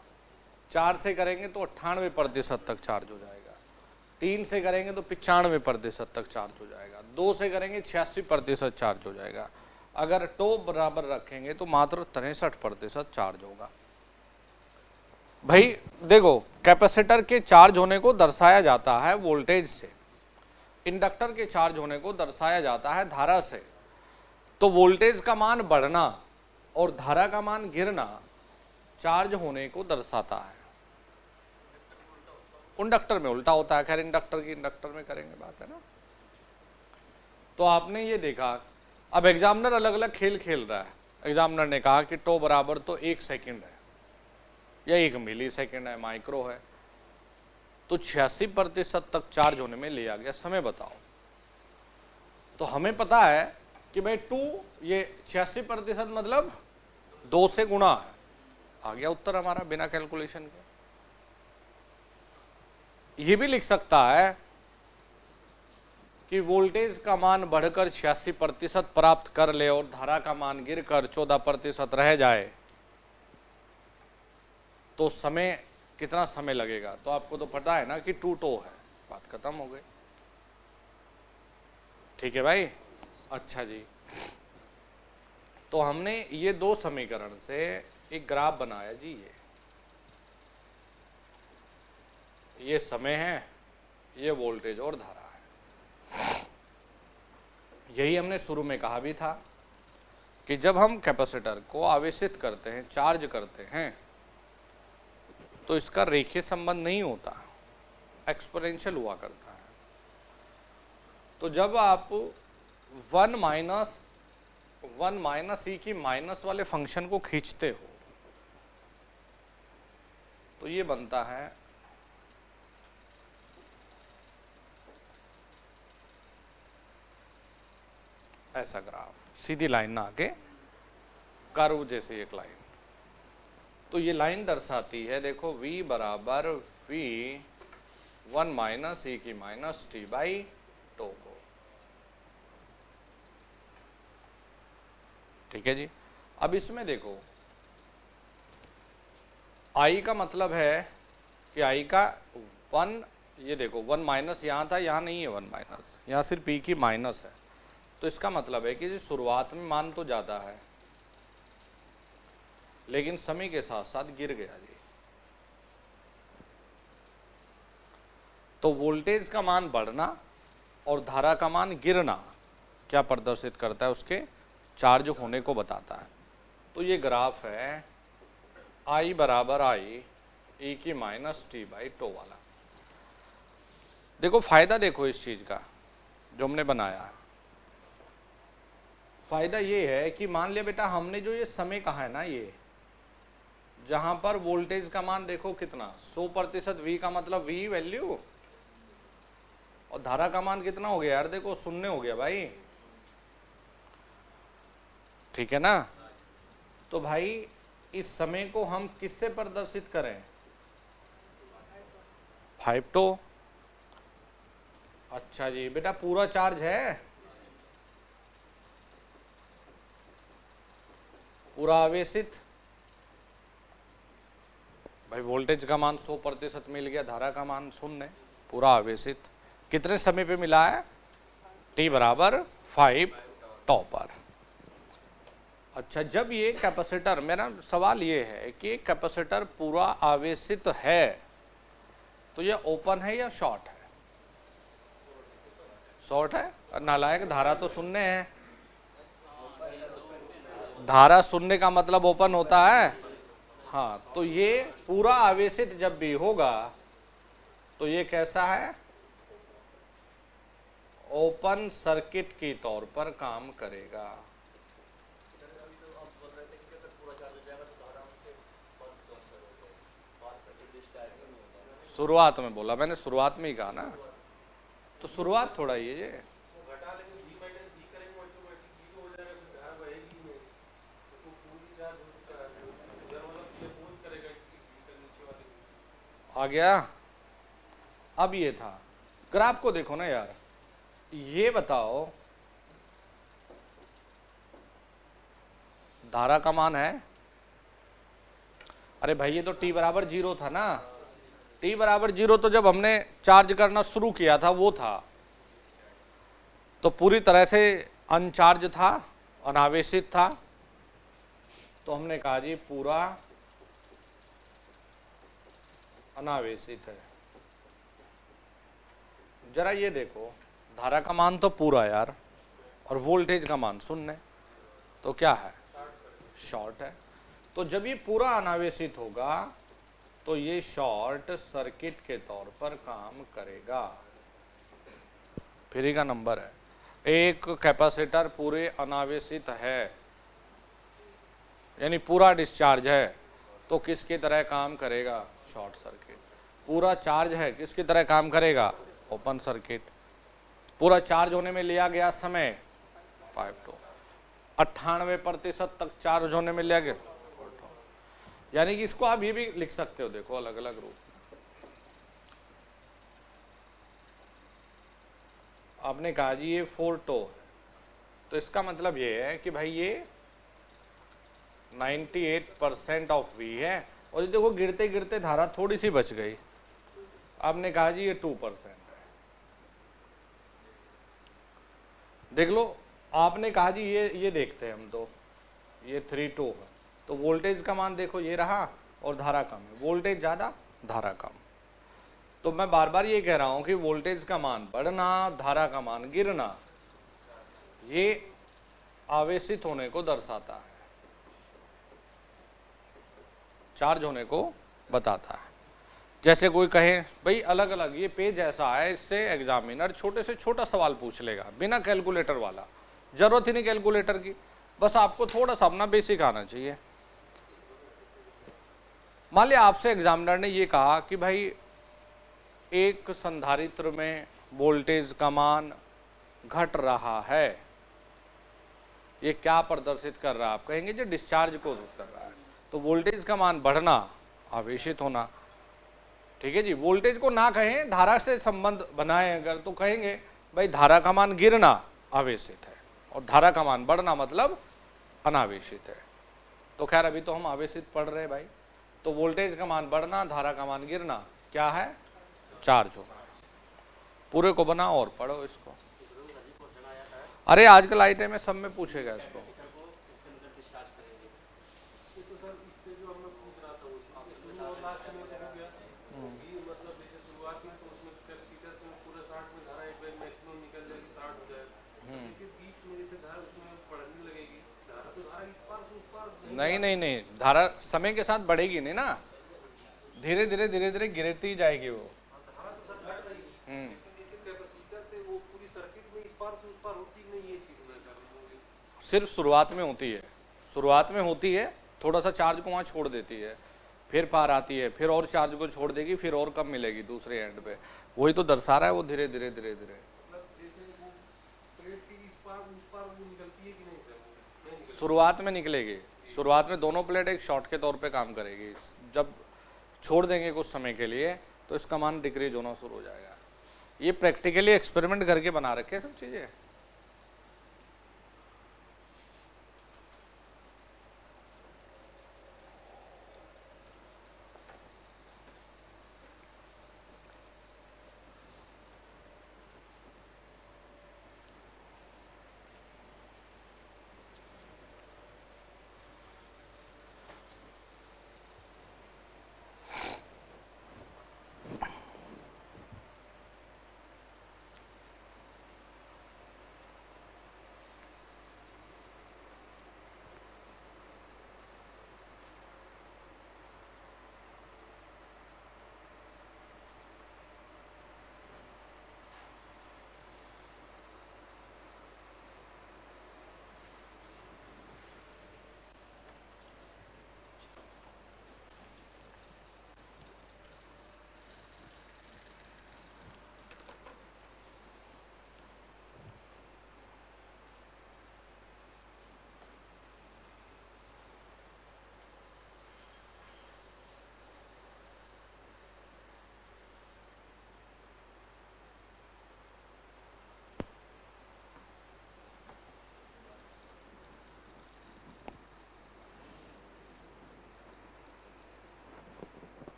4 से करेंगे तो 98% तक चार्ज हो जाएगा, 3 से करेंगे तो 95% तक चार्ज हो जाएगा, 2 से करेंगे 86% चार्ज हो जाएगा, अगर टो बराबर रखेंगे तो मात्र 63% चार्ज होगा। भाई देखो, कैपेसिटर के चार्ज होने को दर्शाया जाता है वोल्टेज से, इंडक्टर के चार्ज होने को दर्शाया जाता है धारा से। तो वोल्टेज का मान बढ़ना और धारा का मान गिरना चार्ज होने को दर्शाता है। इंडक्टर में उल्टा होता है, खैर इंडक्टर की इंडक्टर में करेंगे बात, है ना। तो आपने ये देखा, अब एग्जामिनर अलग अलग खेल खेल रहा है। एग्जामिनर ने कहा कि टो बराबर तो 1 सेकंड है या 1 मिली सेकंड है, माइक्रो है, तो 86% तक चार्ज होने में ले आ गया, समय बताओ। तो हमें पता है कि भाई 2 ये 86% मतलब 2 से गुणा है, आ गया उत्तर हमारा बिना कैलकुलेशन के। ये भी लिख सकता है कि वोल्टेज का मान बढ़कर 86% प्राप्त कर ले और धारा का मान गिरकर 14% रह जाए तो समय, कितना समय लगेगा। तो आपको तो पता है ना कि 2 टो है, बात खत्म हो गई। ठीक है भाई, अच्छा जी। तो हमने ये 2 समीकरण से एक ग्राफ बनाया जी। ये समय है, ये वोल्टेज और धारा है। यही हमने शुरू में कहा भी था कि जब हम कैपेसिटर को आवेशित करते हैं, चार्ज करते हैं, तो इसका रेखीय संबंध नहीं होता, एक्सपोनेंशियल हुआ करता है। तो जब आप 1 माइनस ई की माइनस वाले फंक्शन को खींचते हो तो ये बनता है ऐसा ग्राफ, सीधी लाइन ना आके कर्व जैसे एक लाइन। तो ये लाइन दर्शाती है, देखो v बराबर v 1 माइनस ई की माइनस टी बाई टो को। ठीक है जी। अब इसमें देखो i का मतलब है कि i का 1, ये देखो 1 माइनस यहाँ था, यहाँ नहीं है 1 माइनस, यहाँ सिर्फ e की माइनस है। तो इसका मतलब है कि शुरुआत में मान तो ज़्यादा है लेकिन समय के साथ साथ गिर गया जी। तो वोल्टेज का मान बढ़ना और धारा का मान गिरना क्या प्रदर्शित करता है, उसके चार्ज होने को बताता है। तो ये ग्राफ है I बराबर I e की माइनस टी बाई टो वाला। देखो फायदा देखो इस चीज का जो हमने बनाया है। फायदा ये है कि मान लिया बेटा हमने जो ये समय कहा है ना, ये जहां पर वोल्टेज का मान देखो कितना 100% V का मतलब V वैल्यू, और धारा का मान कितना हो गया यार, देखो 0 हो गया भाई। ठीक है ना। तो भाई इस समय को हम किससे प्रदर्शित करें, 5 टो। अच्छा जी बेटा पूरा चार्ज है, पूरा आवेशित। भाई वोल्टेज का मान 100% मिल गया, धारा का मान 0, पूरा आवेशित। कितने समय पे मिला है, t बराबर 5 टो पर। अच्छा जब ये कैपेसिटर, मेरा सवाल ये है कि कैपेसिटर पूरा आवेशित है तो ये ओपन है या शॉर्ट है, शॉर्ट है। और नालायक धारा तो 0 है, धारा 0 का मतलब ओपन होता है। हाँ तो ये पूरा आवेशित जब भी होगा तो ये कैसा है, ओपन सर्किट के तौर पर काम करेगा। शुरुआत में बोला मैंने, शुरुआत में ही कहा ना, तो शुरुआत थोड़ा ये आ गया। अब ये था, ग्राफ को देखो ना यार, ये बताओ धारा का मान है, अरे भाई ये तो t बराबर 0 था ना, t बराबर 0 तो जब हमने चार्ज करना शुरू किया था वो था, तो पूरी तरह से अनचार्ज था, अनावेशित था, तो हमने कहा जी पूरा अनावेशित है। जरा ये देखो, धारा का मान तो पूरा यार, और वोल्टेज का मान शून्य, तो क्या है, शॉर्ट है। तो जब ये पूरा अनावेशित होगा तो ये शॉर्ट सर्किट के तौर पर काम करेगा। फ्री का नंबर है, एक कैपेसिटर पूरे अनावेशित है यानी पूरा डिस्चार्ज है, तो किसकी तरह काम करेगा, शॉर्ट सर्किट। पूरा चार्ज है, किसकी तरह काम करेगा, ओपन सर्किट। पूरा चार्ज होने में लिया गया समय 5 to 98% तक चार्ज होने में लिया गया, यानी कि इसको आप ये भी लिख सकते हो, देखो अलग अलग रूप में। आपने कहा जी ये 4 to है, तो इसका मतलब ये है कि भाई ये 98% ऑफ V है, और ये देखो गिरते गिरते धारा थोड़ी सी बच गई, आपने कहा जी ये 2% है। देख लो, आपने कहा जी ये देखते हैं हम, तो ये 3-2 है, तो वोल्टेज का मान देखो ये रहा, और धारा कम है, वोल्टेज ज्यादा धारा कम। तो मैं बार बार ये कह रहा हूं कि वोल्टेज का मान बढ़ना, धारा का मान गिरना, ये आवेशित होने को दर्शाता है, चार्ज होने को बताता है। जैसे कोई कहे भाई अलग अलग ये पेज ऐसा है, इससे एग्जामिनर छोटे से छोटा सवाल पूछ लेगा बिना कैलकुलेटर वाला, जरूरत ही नहीं कैलकुलेटर की, बस आपको थोड़ा सा अपना बेसिक आना चाहिए। मान लिया आपसे एग्जामिनर ने ये कहा कि भाई एक संधारित्र में वोल्टेज का मान घट रहा है, ये क्या प्रदर्शित कर रहा है, आप कहेंगे जो डिस्चार्ज को कर रहा है, तो वोल्टेज का मान बढ़ना, आवेशित होना, ठीक है जी। वोल्टेज को ना कहें, धारा से संबंध बनाए अगर, तो कहेंगे भाई धारा का मान गिरना आवेशित है, और धारा का मान बढ़ना मतलब अनावेशित है। तो खैर अभी तो हम आवेशित पढ़ रहे हैं भाई, तो वोल्टेज का मान बढ़ना, धारा का मान गिरना क्या है, चार्ज होना। पूरे को बना और पढ़ो इसको, अरे आजकल आईटी में सब में पूछेगा इसको। नहीं नहीं नहीं, धारा समय के साथ बढ़ेगी नहीं ना, धीरे धीरे गिरती जाएगी वो। सिर्फ शुरुआत में होती है, शुरुआत में होती है, थोड़ा सा चार्ज को वहां छोड़ देती है, फिर पार आती है, फिर और चार्ज को छोड़ देगी, फिर और कम मिलेगी दूसरे एंड पे, वही तो दर्शा रहा है वो धीरे धीरे। शुरुआत में निकलेगी, शुरुआत में दोनों प्लेट एक शॉर्ट के तौर पे काम करेगी, जब छोड़ देंगे कुछ समय के लिए तो इसका मान डिक्रीज होना शुरू हो जाएगा। ये प्रैक्टिकली एक्सपेरिमेंट करके बना रखे सब चीजें।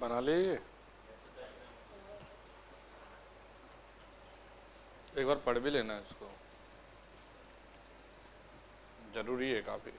बना लिए ये? एक बार पढ़ भी लेना इसको, जरूरी है काफी।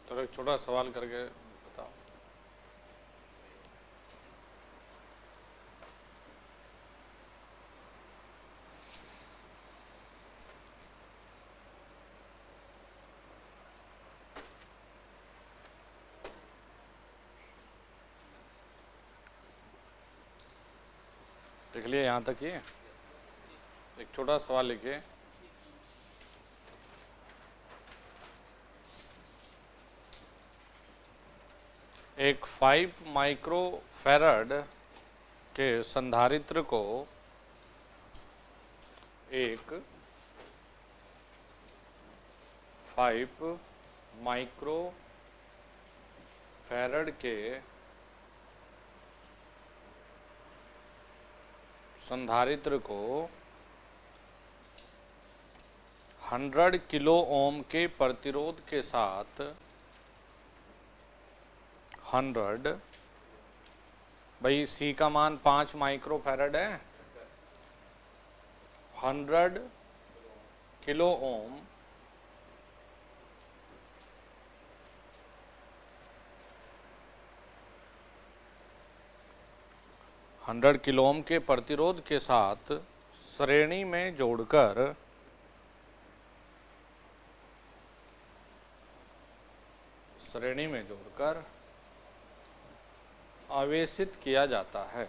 तो एक छोटा सवाल करके बताओ। लिख लिए यहाँ तक? ये एक छोटा सवाल लिखिए। एक 5 माइक्रो फैराड के संधारित्र को एक 5 माइक्रो फैराड के संधारित्र को 100 किलो ओम के प्रतिरोध के साथ 100, भाई सी का मान 5 माइक्रो फैराड है, 100 किलो ओम किलो ओम के प्रतिरोध के साथ श्रेणी में जोड़कर आवेशित किया जाता है।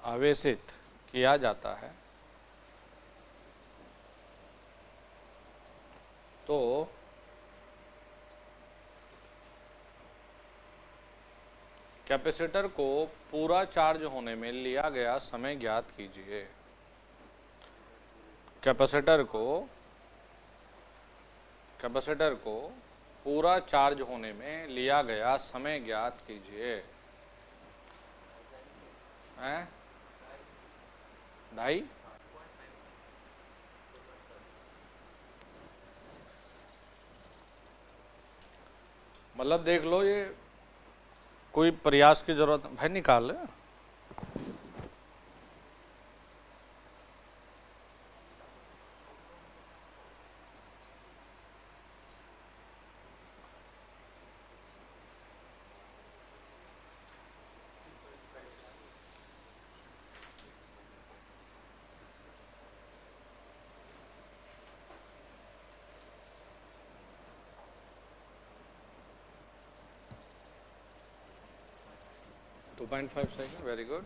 आवेशित किया जाता है तो कैपेसिटर को पूरा चार्ज होने में लिया गया समय ज्ञात कीजिए। कैपेसिटर को पूरा चार्ज होने में लिया गया समय ज्ञात कीजिए। हैं? 2.5? मतलब देख लो, ये कोई प्रयास की जरूरत भाई, निकाल। 2.5 सेकेंड, वेरी गुड।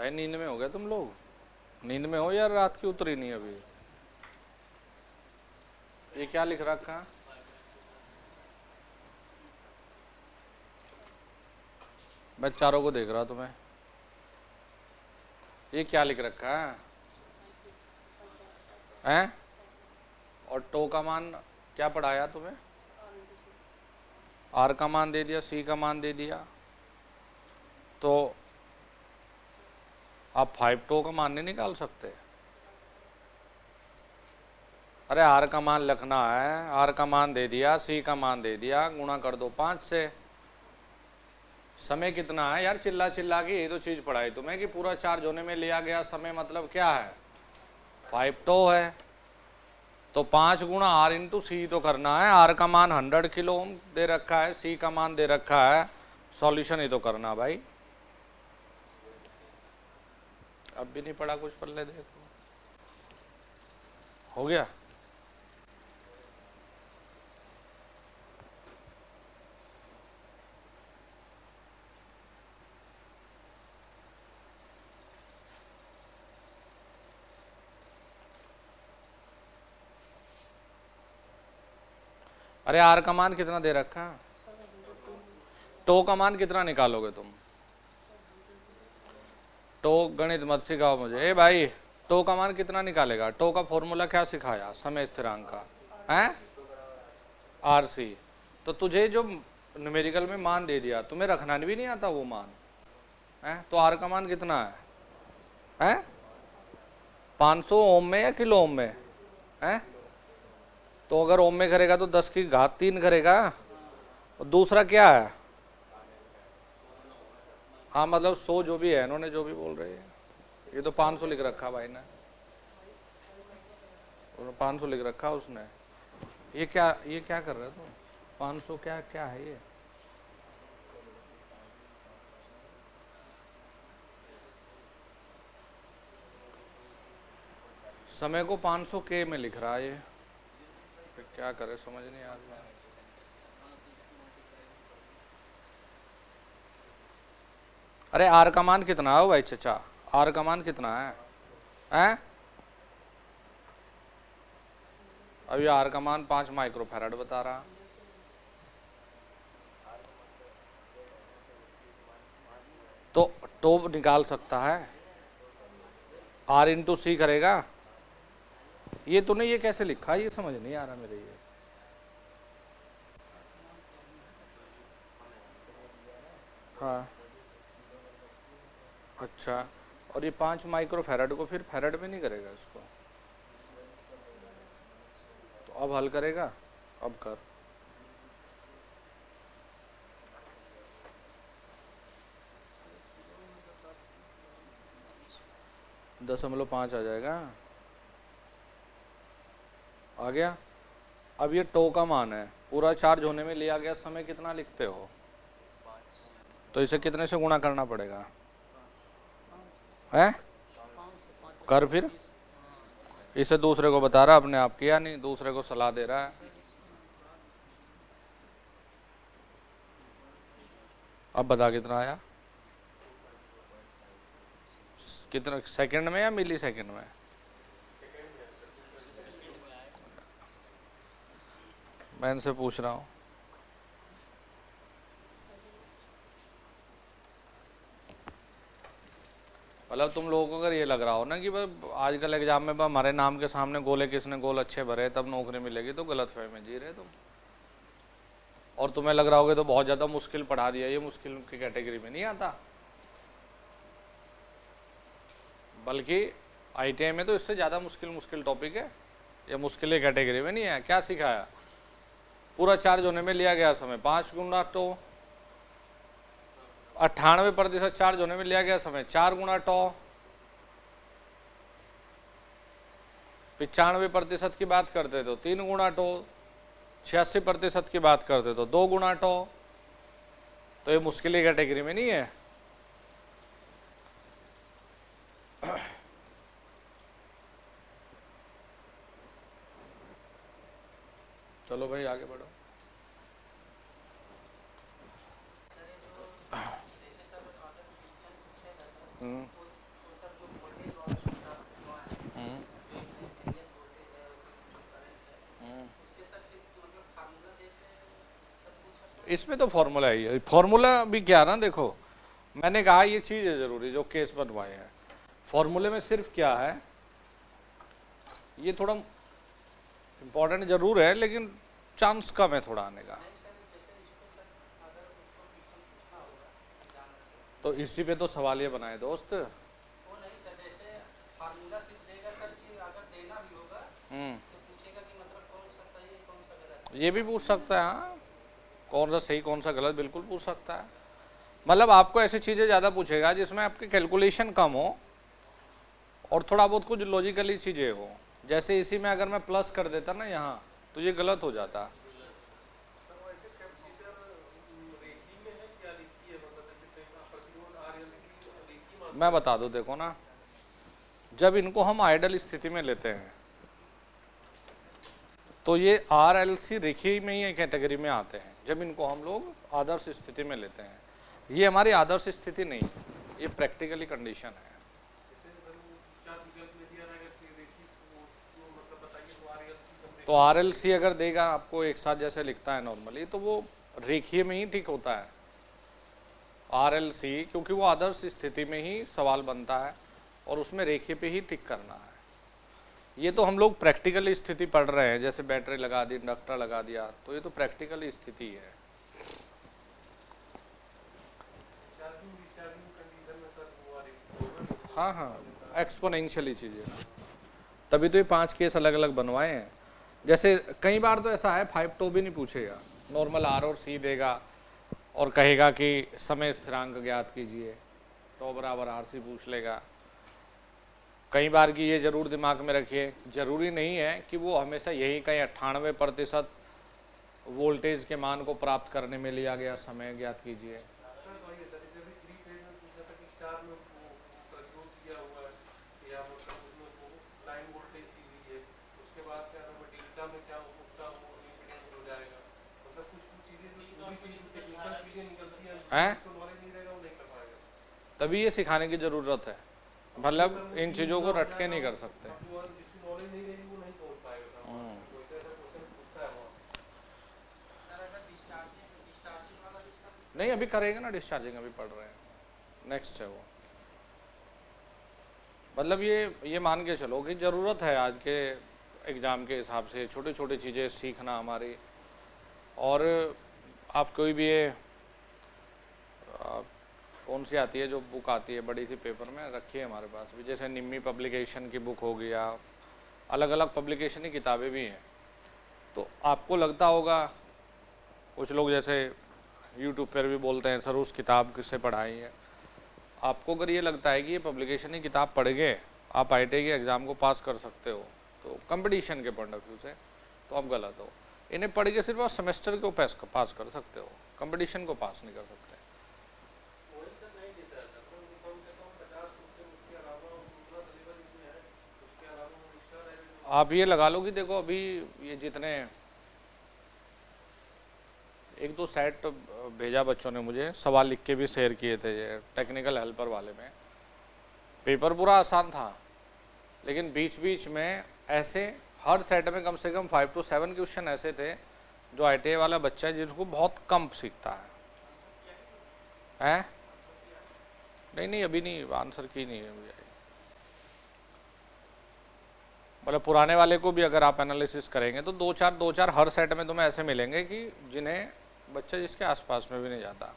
भाई नींद में हो गए तुम लोग? नींद में हो यार, रात की उतरी नहीं अभी। ये क्या लिख रखा है? मैं चारों को देख रहा तुम्हें। ये क्या लिख रखा है? हैं? और टो का मान क्या पढ़ाया तुम्हें? आर का मान दे दिया, सी का मान दे दिया, तो आप 5 टो का मान नहीं निकाल सकते? अरे आर का मान लिखना है, आर का मान दे दिया, सी का मान दे दिया, गुणा कर दो 5 से। समय कितना है यार? चिल्ला चिल्ला के ये तो चीज पढ़ाई तुम्हें कि पूरा चार्ज होने में लिया गया समय मतलब क्या है? 5 टो है, तो 5 गुणा आर इंटू सी तो करना है। आर का मान 100 किलो ओम दे रखा है, सी का मान दे रखा है, सॉल्यूशन ही तो करना भाई। अब भी नहीं पढ़ा कुछ? पढ़ ले, देखो हो गया। अरे आर का मान कितना दे रखा है? टो का मान कितना निकालोगे तुम? टो गणित मत सिखाओ मुझे। ए भाई, टो का मान कितना निकालेगा? टो का फॉर्मूला क्या सिखाया? समय स्थिरांक का है आर सी। तो तुझे जो न्यूमेरिकल में मान दे दिया, तुम्हें रखना भी नहीं आता वो मान है? तो आर का मान कितना है? 500 ओम में या किलो ओम में है? तो अगर ओम में करेगा तो 10 की घात 3 करेगा। और दूसरा क्या है? हाँ मतलब 100 जो भी है, इन्होंने जो भी बोल रहे हैं, ये तो 500 लिख रखा भाई ने, 500 लिख रखा उसने। ये क्या कर रहे हो तुम? 500 क्या क्या है ये? समय को 500 के में लिख रहा है ये, फिर क्या करे समझ नहीं आ रहा। अरे आर का मान कितना है भाई चचा? आर का मान कितना है? हैं? अभी आर का मान 5 माइक्रोफैराड बता रहा। तो टो निकाल सकता है, आर इंटू सी करेगा। ये तूने ये कैसे लिखा? ये समझ नहीं आ रहा मेरे ये। हाँ अच्छा, और ये 5 माइक्रोफैराड को फिर फैराड में नहीं करेगा इसको? तो अब हल करेगा? अब कर। 0.5 आ जाएगा। आ गया। अब ये टो का मान है, पूरा चार्ज होने में लिया गया समय कितना लिखते हो? तो इसे कितने से गुणा करना पड़ेगा? है कर फिर। इसे दूसरे को बता रहा, अपने आप किया नहीं, दूसरे को सलाह दे रहा है। अब बता कितना आया? कितना सेकंड में या मिली सेकंड में? मैं इनसे पूछ रहा हूँ। मतलब तुम लोगों को अगर ये लग रहा हो ना कि भाई आजकल एग्जाम में हमारे नाम के सामने गोले किसने गोल अच्छे भरे तब नौकरी मिलेगी, तो गलत फहमी में जी रहे तुम। और तुम्हें लग रहा होगा तो बहुत ज्यादा मुश्किल पढ़ा दिया, ये मुश्किल की कैटेगरी में नहीं आता, बल्कि आईटीआई में तो इससे ज्यादा मुश्किल टॉपिक है। ये मुश्किल कैटेगरी में नहीं है। क्या सिखाया? पूरा चार्ज होने में लिया गया समय 5 गुना टो, 98% चार्ज होने में लिया गया समय 4 गुना टो, 95% की बात करते तो 3 गुना टो, 86% की बात करते तो 2 गुना टो। तो ये मुश्किल कैटेगरी में नहीं है। चलो भाई आगे बढ़ो। इसमें तो फॉर्मूला है, फॉर्मूला भी क्या ना, देखो मैंने कहा ये चीज है जरूरी जो केस बनवाए हैं, फॉर्मूले में सिर्फ क्या है, ये थोड़ा इंपॉर्टेंट जरूर है लेकिन चांस कम है थोड़ा आने का। तो इसी पे तो सवाल ये बनाए दोस्त। ये भी पूछ सकता है, हाँ कौन सा सही कौन सा गलत, बिल्कुल पूछ सकता है। मतलब आपको ऐसी चीजें ज्यादा पूछेगा जिसमें आपकी कैलकुलेशन कम हो और थोड़ा बहुत कुछ लॉजिकली चीजें हो। जैसे इसी में अगर मैं प्लस कर देता ना यहाँ, तो ये गलत हो जाता। मैं बता दूं, देखो ना, जब इनको हम आइडल स्थिति में लेते हैं तो ये RLC रेखीय में ही कैटेगरी में आते हैं। जब इनको हम लोग आदर्श स्थिति में लेते हैं, ये हमारी आदर्श स्थिति नहीं, ये प्रैक्टिकली कंडीशन है। तो RLC अगर देगा आपको एक साथ जैसे लिखता है नॉर्मली, तो वो रेखीय में ही ठीक होता है RLC, क्योंकि वो आदर्श स्थिति में ही सवाल बनता है और उसमें रेखीय पे ही टिक करना है। ये तो हम लोग प्रैक्टिकल स्थिति पढ़ रहे हैं, जैसे बैटरी लगा दी, इंडक्टर लगा दिया, तो ये तो प्रैक्टिकल स्थिति है। हाँ हाँ, एक्सपोनेंशियली चीजें, तभी तो ये 5 केस अलग अलग बनवाए हैं। जैसे कई बार तो ऐसा है 5 टो भी नहीं पूछेगा, नॉर्मल R और C देगा और कहेगा कि समय स्थिरांक ज्ञात कीजिए, तो बराबर RC पूछ लेगा। कई बार की ये जरूर दिमाग में रखिए, जरूरी नहीं है कि वो हमेशा यही कहीं 98% वोल्टेज के मान को प्राप्त करने में लिया गया समय ज्ञात कीजिए। हैं? तभी ये सिखाने की जरूरत है, मतलब इन चीजों को रट के नहीं कर सकते। नहीं अभी करेंगे ना, डिस्चार्जिंग अभी पढ़ रहे हैं, नेक्स्ट है वो। मतलब ये मान के चलो कि जरूरत है आज के एग्जाम के हिसाब से छोटी छोटी चीजें सीखना हमारी। और आप कोई भी ये कौन सी आती है जो बुक आती है बड़ी सी पेपर में रखी है हमारे पास भी, जैसे निम्मी पब्लिकेशन की बुक हो गया, अलग अलग पब्लिकेशन की किताबें भी हैं। तो आपको लगता होगा, कुछ लोग जैसे यूट्यूब पर भी बोलते हैं सर उस किताब किससे पढ़ाई है। आपको अगर ये लगता है कि ये पब्लिकेशन की किताब पढ़ के आप IIT के एग्ज़ाम को पास कर सकते हो, तो कंपटीशन के पॉइंट ऑफ व्यू से तो आप गलत हो। इन्हें पढ़ के सिर्फ आप सेमेस्टर को पास कर सकते हो, कंपटीशन को पास नहीं कर सकते। आप ये लगा लो कि देखो अभी ये जितने 1-2 सेट भेजा बच्चों ने मुझे, सवाल लिख के भी शेयर किए थे ये टेक्निकल हेल्पर वाले में। पेपर पूरा आसान था लेकिन बीच बीच में ऐसे हर सेट में कम से कम 5 to 7 क्वेश्चन ऐसे थे जो IIT वाला बच्चा है जिनको बहुत कम सीखता है। नहीं अभी नहीं, आंसर की नहीं है, मतलब पुराने वाले को भी अगर आप एनालिसिस करेंगे तो 2-4 हर सेट में तुम्हें ऐसे मिलेंगे कि जिन्हें बच्चा जिसके आसपास में भी नहीं जाता।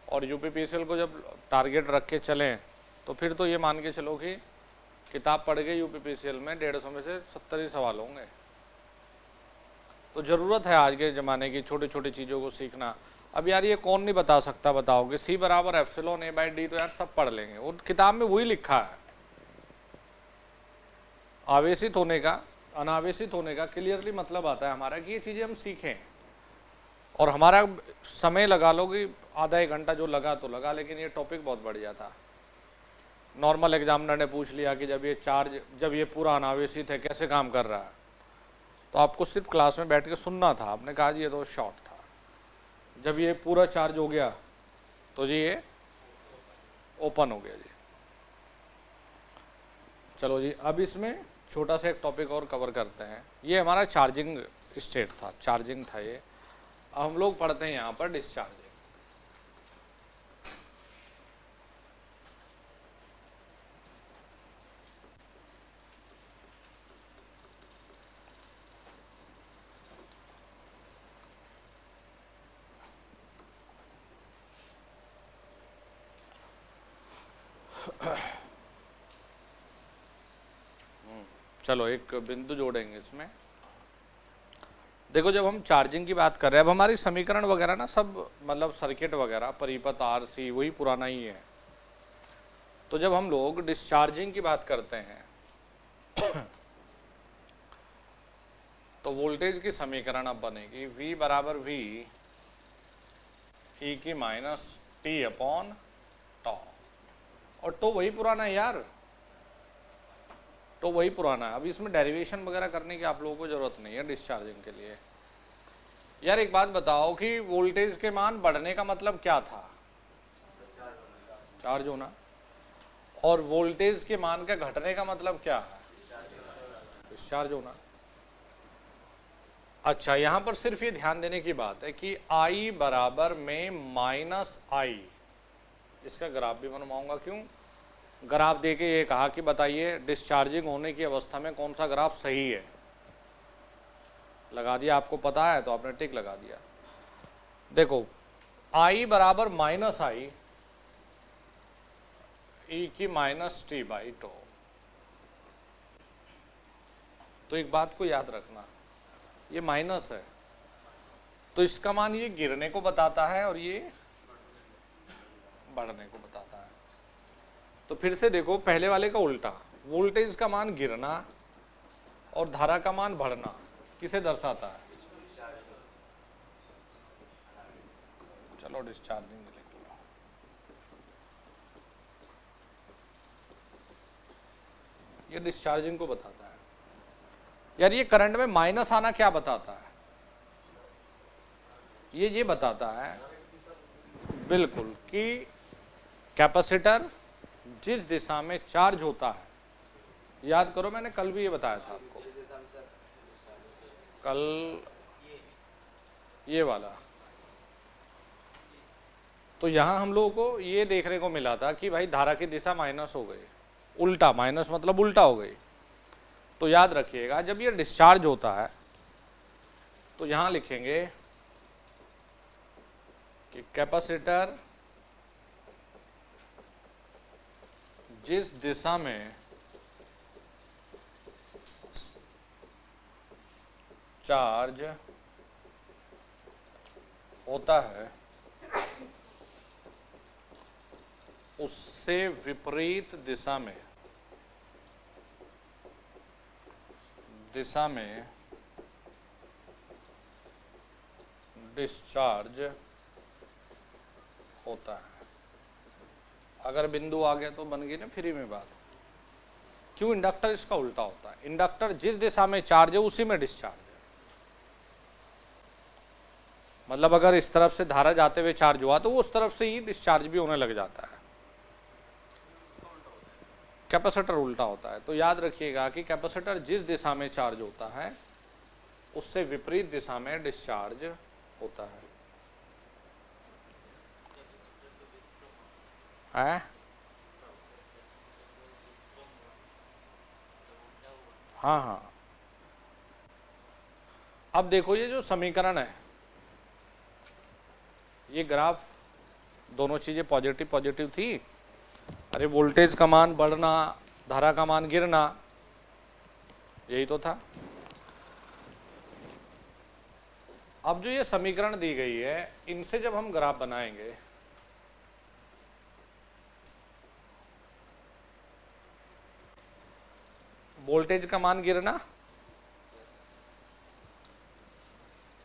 और UPPCL को जब टारगेट रख के चलें तो फिर तो ये मान के चलो कि किताब पढ़ के UPPCL में 150 में से 70 ही सवाल होंगे। तो ज़रूरत है आज के ज़माने की छोटी छोटी चीज़ों को सीखना। अब यार ये कौन नहीं बता सकता, बताओ कि C बराबर एप्सिलॉन A/D, तो यार सब पढ़ लेंगे, वो किताब में वही लिखा है। आवेशित होने का, अनावेशित होने का क्लियरली मतलब आता है हमारा कि ये चीज़ें हम सीखें। और हमारा समय लगा लो कि आधा 1 घंटा जो लगा तो लगा, लेकिन ये टॉपिक बहुत बढ़िया था। नॉर्मल एग्जामिनर ने पूछ लिया कि जब ये पूरा अनावेशित है कैसे काम कर रहा है, तो आपको सिर्फ क्लास में बैठ के सुनना था। आपने कहा जी ये तो शॉर्ट था। जब ये पूरा चार्ज हो गया तो जी ये ओपन हो गया जी। चलो जी, अब इसमें छोटा सा एक टॉपिक और कवर करते हैं। ये हमारा चार्जिंग स्टेट था, चार्जिंग था ये। हम लोग पढ़ते हैं यहाँ पर डिस्चार्जिंग। चलो एक बिंदु जोड़ेंगे इसमें। देखो जब हम चार्जिंग की बात कर रहे हैं, अब हमारी समीकरण वगैरह ना सब मतलब सर्किट वगैरह परिपथ आरसी वही पुराना ही है। तो जब हम लोग डिस्चार्जिंग की बात करते हैं तो वोल्टेज की समीकरण अब बनेगी V बराबर V e की माइनस टी अपॉन टॉ। और टो वही पुराना है यार, तो वही पुराना है। अब इसमें डेरिवेशन वगैरह करने की आप लोगों को जरूरत नहीं है डिस्चार्जिंग के लिए। यार एक बात बताओ कि वोल्टेज के मान बढ़ने का मतलब क्या था? चार्ज होना। और वोल्टेज के मान का घटने का मतलब क्या है? डिस्चार्ज होना। अच्छा, यहां पर सिर्फ ये ध्यान देने की बात है कि I बराबर में माइनस आई, इसका ग्राफ भी बनवाऊंगा। क्यों? ग्राफ देके ये कहा कि बताइए डिस्चार्जिंग होने की अवस्था में कौन सा ग्राफ सही है। लगा दिया, आपको पता है तो आपने टिक लगा दिया। देखो I बराबर माइनस आई ई की माइनस टी बाई टो। तो एक बात को याद रखना, ये माइनस है तो इसका मान ये गिरने को बताता है और ये बढ़ने को बताता है। तो फिर से देखो पहले वाले का उल्टा, वोल्टेज का मान गिरना और धारा का मान बढ़ना किसे दर्शाता है? चलो डिस्चार्जिंग लिख लो। ये डिस्चार्जिंग को बताता है। यार ये करंट में माइनस आना क्या बताता है? ये बताता है बिल्कुल कि कैपेसिटर जिस दिशा में चार्ज होता है, याद करो मैंने कल भी ये बताया था आपको, कल ये वाला। तो यहां हम लोगों को ये देखने को मिला था कि भाई धारा की दिशा माइनस हो गई, उल्टा, माइनस मतलब उल्टा हो गई। तो याद रखिएगा जब ये डिस्चार्ज होता है तो यहां लिखेंगे कि कैपेसिटर जिस दिशा में चार्ज होता है उससे विपरीत दिशा में डिस्चार्ज होता है। अगर बिंदु आ गया तो बन गई ना फ्री में बात। क्यों? इंडक्टर इसका उल्टा होता है। इंडक्टर जिस दिशा में चार्ज है उसी में डिस्चार्ज है। मतलब अगर इस तरफ से धारा जाते हुए चार्ज हुआ तो वो उस तरफ से ही डिस्चार्ज भी होने लग जाता है। कैपेसिटर उल्टा होता है। तो याद रखिएगा कि कैपेसिटर जिस दिशा में चार्ज होता है उससे विपरीत दिशा में डिस्चार्ज होता है। हाँ, अब देखो ये जो समीकरण है, ये ग्राफ, दोनों चीजें पॉजिटिव पॉजिटिव थी। अरे वोल्टेज का मान बढ़ना, धारा का मान गिरना, यही तो था। अब जो ये समीकरण दी गई है, इनसे जब हम ग्राफ बनाएंगे वोल्टेज का मान गिरना,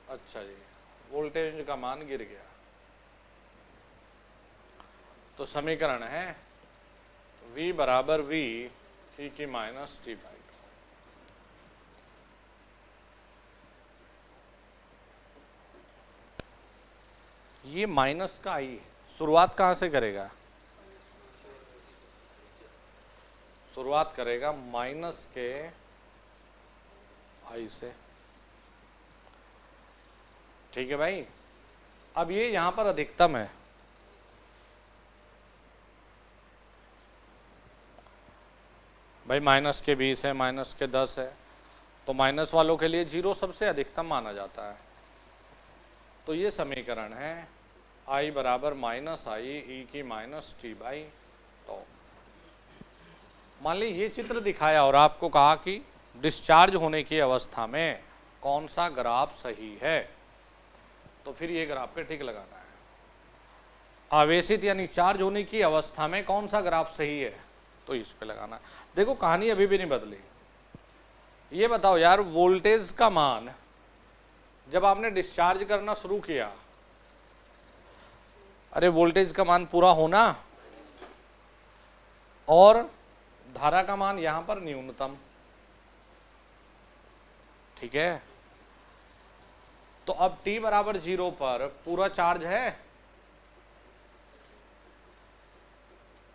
अच्छा जी, वोल्टेज का मान गिर गया तो समीकरण है V बराबर V e की माइनस टी बाई टू। ये माइनस का आई शुरुआत कहां से करेगा? शुरुआत करेगा माइनस के आई से। ठीक है भाई, अब ये यहां पर अधिकतम है, भाई माइनस के 20 है, माइनस के 10 है, तो माइनस वालों के लिए 0 सबसे अधिकतम माना जाता है। तो ये समीकरण है I बराबर माइनस आई ई की माइनस टी बाई टॉ। मान ली ये चित्र दिखाया और आपको कहा कि डिस्चार्ज होने की अवस्था में कौन सा ग्राफ सही है, तो फिर ये ग्राफ पे टिक लगाना है। आवेशित यानी चार्ज होने की अवस्था में कौन सा ग्राफ सही है, तो इस पे लगाना है। देखो कहानी अभी भी नहीं बदली। ये बताओ यार, वोल्टेज का मान जब आपने डिस्चार्ज करना शुरू किया, अरे वोल्टेज का मान पूरा होना और धारा का मान यहां पर न्यूनतम, ठीक है। तो अब t बराबर 0 पर पूरा चार्ज है।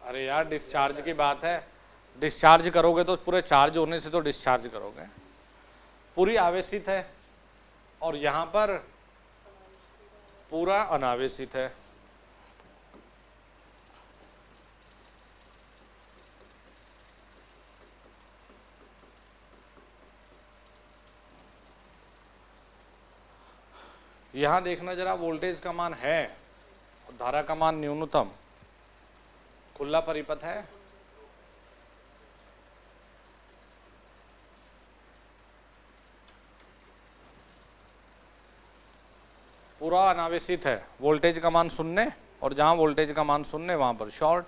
अरे यार डिस्चार्ज की बात है, डिस्चार्ज करोगे तो पूरे चार्ज होने से तो डिस्चार्ज करोगे, पूरी आवेशित है और यहां पर पूरा अनावेशित है। यहां देखना जरा, वोल्टेज का मान है और धारा का मान न्यूनतम, खुला परिपथ है। पूरा अनावेशित है, वोल्टेज का मान शून्य और जहां वोल्टेज का मान शून्य वहां पर शॉर्ट।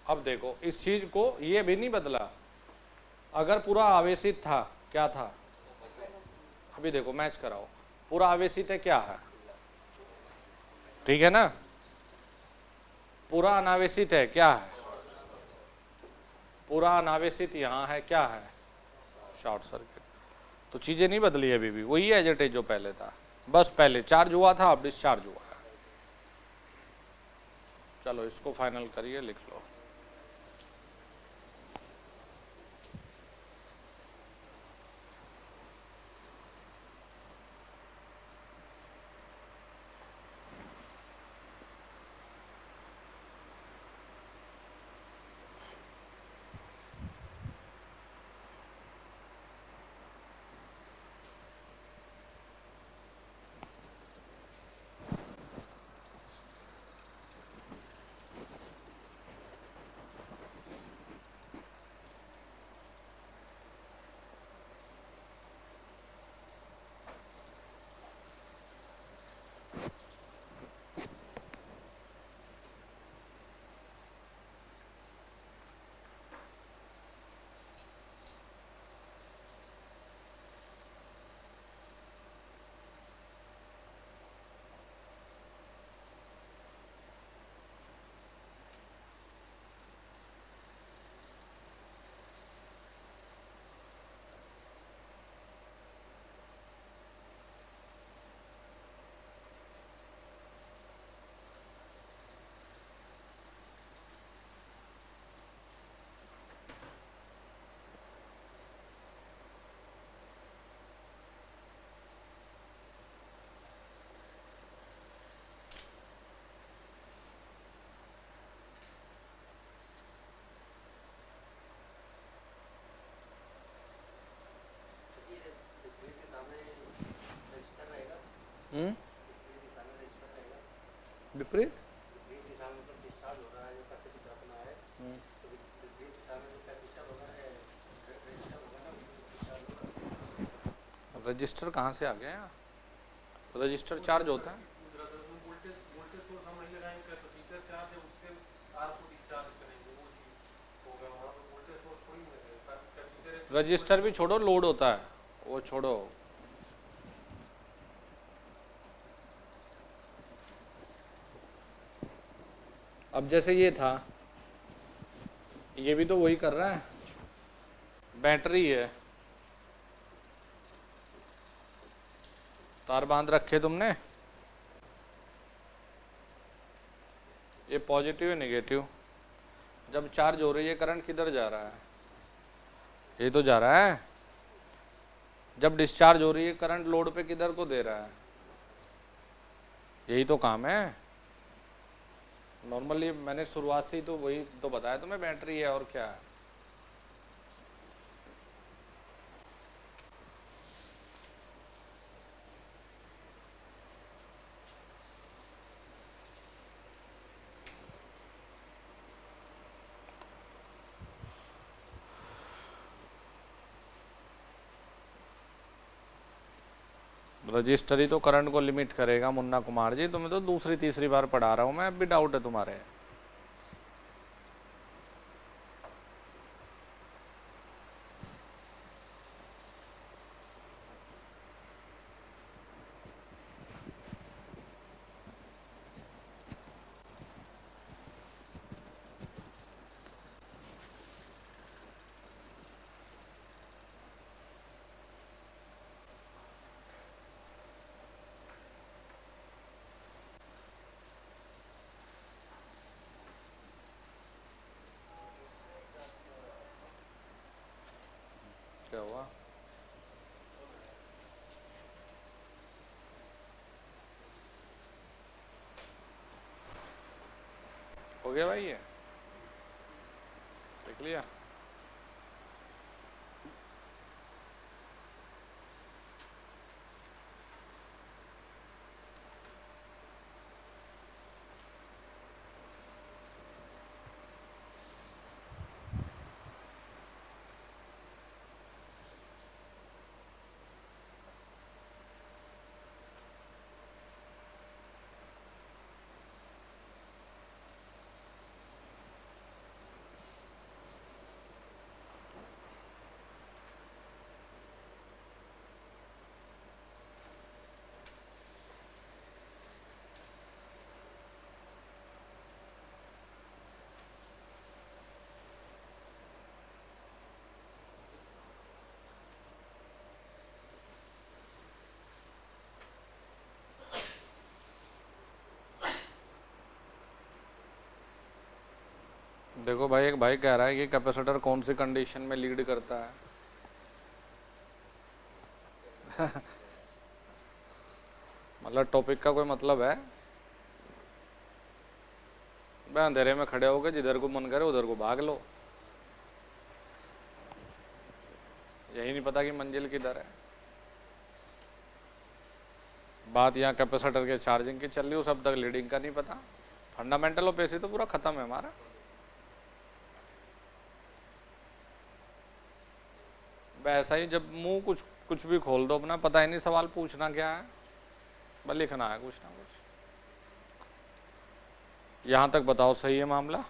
अब देखो इस चीज को, ये भी नहीं बदला। अगर पूरा आवेशित था, क्या था, अभी देखो मैच कराओ, पूरा आवेशित है क्या है, ठीक है ना। पूरा अनावेशित है क्या है, पूरा अनावेशित यहां है क्या है, शॉर्ट सर्किट। तो चीजें नहीं बदली, अभी भी वही है एज इट इज जो पहले था, बस पहले चार्ज हुआ था अब डिस्चार्ज हुआ है। चलो इसको फाइनल करिए, लिख लो। विपरीत रजिस्टर कहाँ से आ गया, रजिस्टर चार्ज होता है। रजिस्टर भी छोड़ो, लोड होता है वो छोड़ो। अब जैसे ये था, ये भी तो वही कर रहा है, बैटरी है, तार बांध रखे तुमने, ये पॉजिटिव है नेगेटिव। जब चार्ज हो रही है करंट किधर जा रहा है, ये तो जा रहा है, जब डिस्चार्ज हो रही है करंट लोड पे किधर को दे रहा है, यही तो काम है। नॉर्मली मैंने शुरुआत से ही तो वही तो बताया तुम्हें, बैटरी है और क्या है। रजिस्टर ही तो करंट को लिमिट करेगा मुन्ना कुमार जी, तुम्हें तो दूसरी तीसरी बार पढ़ा रहा हूं मैं, अब भी डाउट है तुम्हारे। क्या हुआ? हो गया भाई, ये देख लिया। देखो भाई, एक भाई कह रहा है कि कैपेसिटर कौन सी कंडीशन में लीड करता है। मतलब टॉपिक का कोई मतलब है? भाई अंधेरे में खड़े होकर जिधर को मन करे उधर को भाग लो, यही नहीं पता कि मंजिल किधर है। बात यहाँ कैपेसिटर के चार्जिंग की चल रही, उस अब तक लीडिंग का नहीं पता। फंडामेंटल ऑफ एसी तो पूरा खत्म है हमारा। वैसा ही जब मुंह कुछ कुछ भी खोल दो अपना, पता ही नहीं सवाल पूछना क्या है, बस लिखना है कुछ ना कुछ। यहां तक बताओ सही है मामला?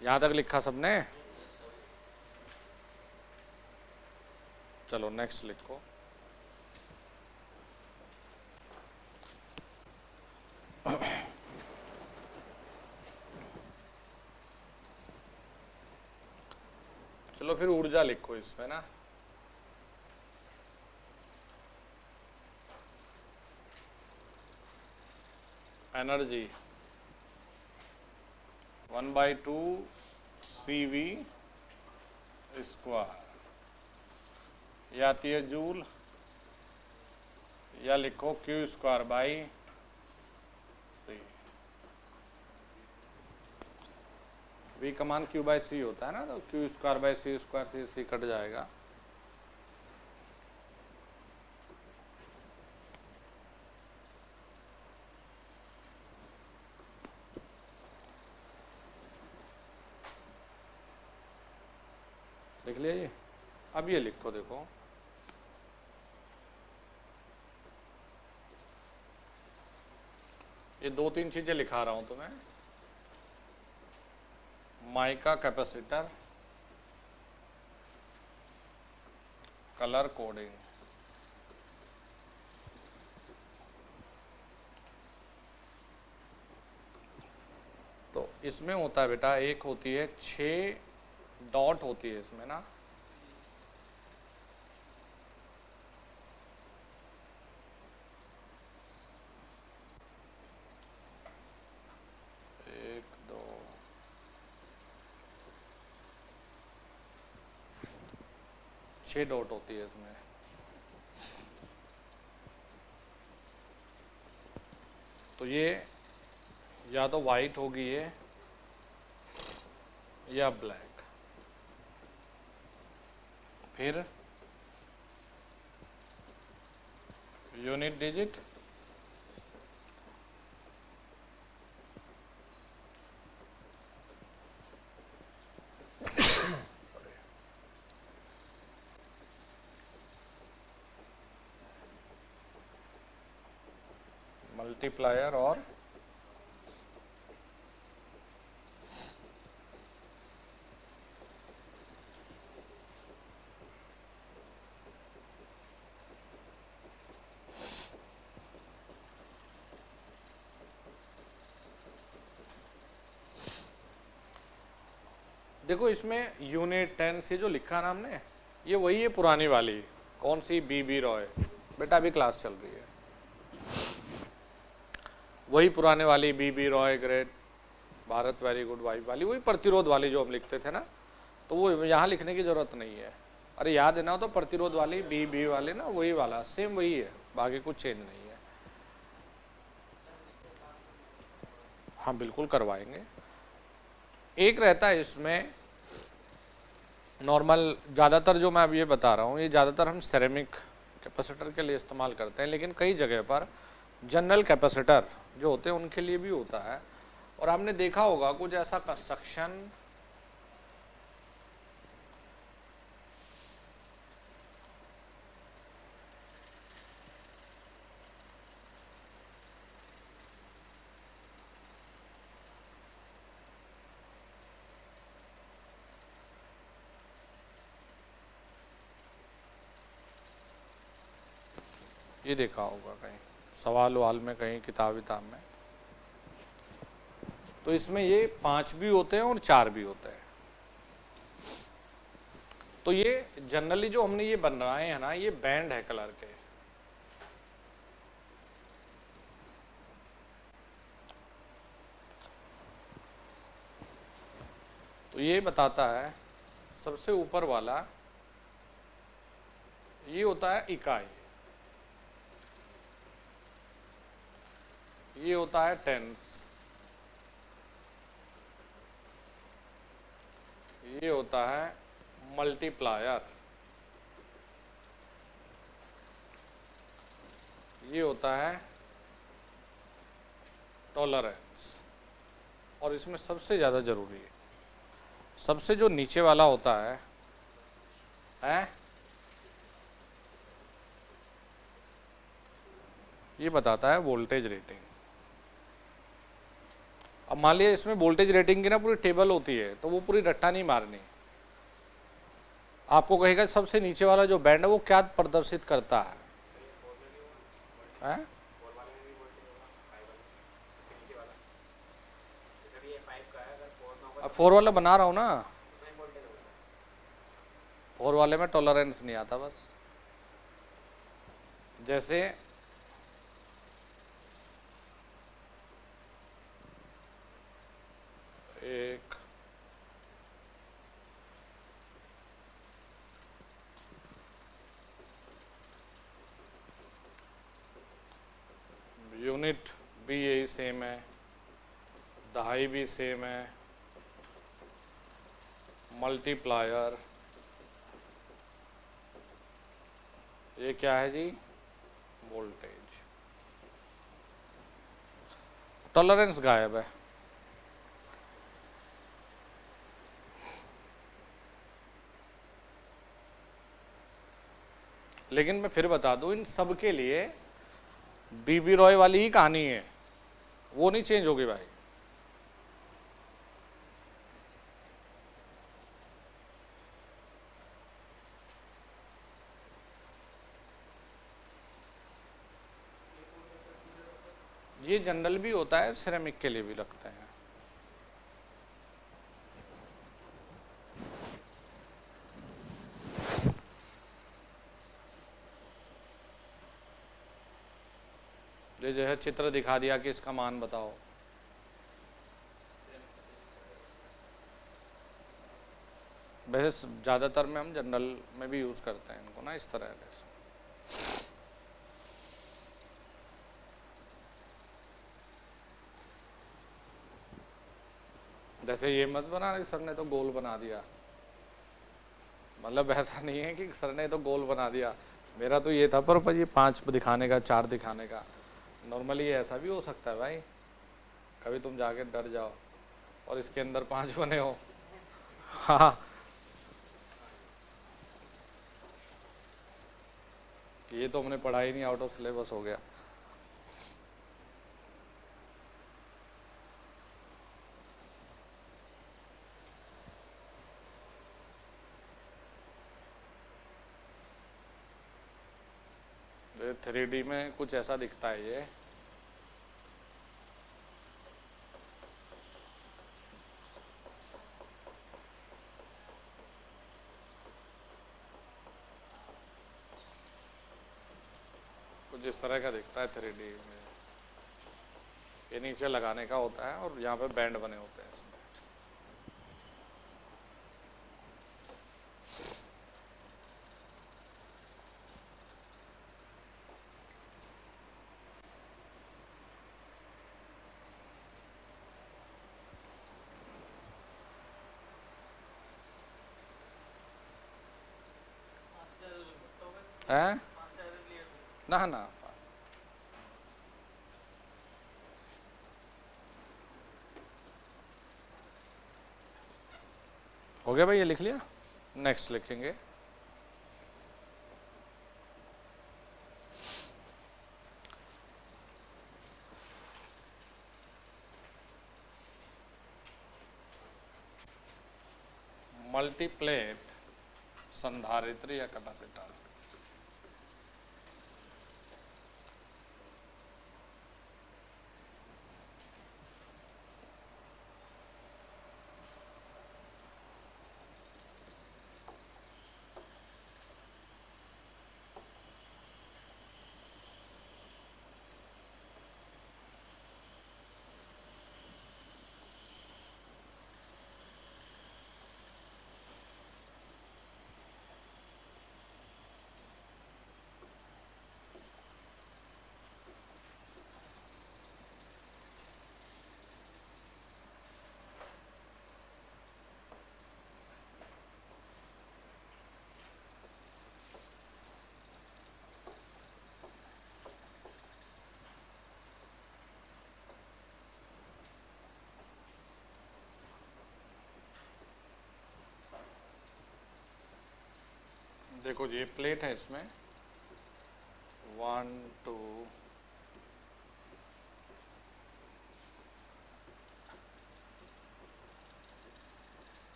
यहां तक लिखा सबने? चलो नेक्स्ट लिखो। चलो फिर ऊर्जा लिखो इसमें ना। एनर्जी 1/2 CV स्क्वायर, या आती है जूल, या लिखो Q square by C। V का मान Q बाई C होता है ना, तो Q square by C square, C cut जाएगा। लिख लिया ये? अब ये लिखो, देखो ये दो तीन चीजें लिखा रहा हूं तुम्हें। माइका कैपेसिटर, कलर कोडिंग, तो इसमें होता है बेटा, एक होती है 6 डॉट होती है इसमें ना, एक दो 6 डॉट होती है इसमें। तो ये या तो वाइट होगी ये या ब्लैक। फिर यूनिट डिजिट, मल्टीप्लायर और देखो इसमें यूनिट 10 से जो लिखा ना हमने, ये वही है पुरानी वाली। कौन सी? बीबी रॉय। बेटा अभी क्लास चल रही है। वही पुराने वाली बीबी Roy great Bharat very good wife वाली, वही प्रतिरोध वाली जो हम लिखते थे ना, तो वो यहाँ लिखने की जरूरत नहीं है। अरे याद है ना, तो प्रतिरोध वाली बीबी वाली ना, वही वाला सेम वही है, बाकी कुछ चेंज नहीं है। हाँ बिल्कुल करवाएंगे। एक रहता है इसमें नॉर्मल, ज़्यादातर जो मैं अब ये बता रहा हूँ ये ज़्यादातर हम सेरेमिक कैपेसिटर के लिए इस्तेमाल करते हैं, लेकिन कई जगह पर जनरल कैपेसिटर जो होते हैं उनके लिए भी होता है। और आपने देखा होगा कुछ ऐसा कंस्ट्रक्शन ये देखा होगा कहीं सवाल वाल में, कहीं किताब विताब में, तो इसमें ये 5 भी होते हैं और 4 भी होते हैं। तो ये जनरली जो हमने ये बनाए हैं ना, ये बैंड है कलर के। तो ये बताता है सबसे ऊपर वाला ये होता है इकाई, ये होता है टेंस, ये होता है मल्टीप्लायर, ये होता है टॉलरेंस, और इसमें सबसे ज़्यादा जरूरी है, सबसे जो नीचे वाला होता है ये बताता है वोल्टेज रेटिंग। अब मान लिया इसमें वोल्टेज रेटिंग की ना पूरी टेबल होती है, तो वो पूरी रट्टा नहीं मारनी, आपको कहेगा सबसे नीचे वाला जो बैंड है वो क्या प्रदर्शित करता है, अब 4 वाला बना रहा हूँ ना, 4 वाले में टॉलरेंस नहीं आता। बस जैसे एक यूनिट भी यही सेम है, दहाई भी सेम है, मल्टीप्लायर ये क्या है जी? वोल्टेज। टॉलरेंस गायब है। लेकिन मैं फिर बता दूं, इन सब के लिए बीबी रॉय वाली ही कहानी है, वो नहीं चेंज होगी भाई। ये जनरल भी होता है, सिरेमिक के लिए भी लगते हैं। ये जो है चित्र दिखा दिया कि इसका मान बताओ, वैसे ज़्यादातर में हम जनरल में भी यूज़ करते हैं इनको ना, इस तरह से। जैसे ये मत बना कि सर ने तो गोल बना दिया, मतलब ऐसा नहीं है कि सर ने तो गोल बना दिया। मेरा तो ये था पर ये 5 दिखाने का, 4 दिखाने का। नॉर्मली ऐसा भी हो सकता है भाई, कभी तुम जाके डर जाओ और इसके अंदर 5 बने हो। हाँ, ये तो हमने पढ़ा ही नहीं, आउट ऑफ सिलेबस हो गया। ये 3D में कुछ ऐसा दिखता है ये। कुछ इस तरह का दिखता है 3D में। ये नीचे लगाने का होता है और यहाँ पे बैंड बने होते हैं इसमें। हैं? ना ना, हो गया भाई, ये लिख लिया। नेक्स्ट लिखेंगे। मल्टीप्लेट संधारित्री या कैपेसिटर। देखो ये प्लेट है, इसमें 1 2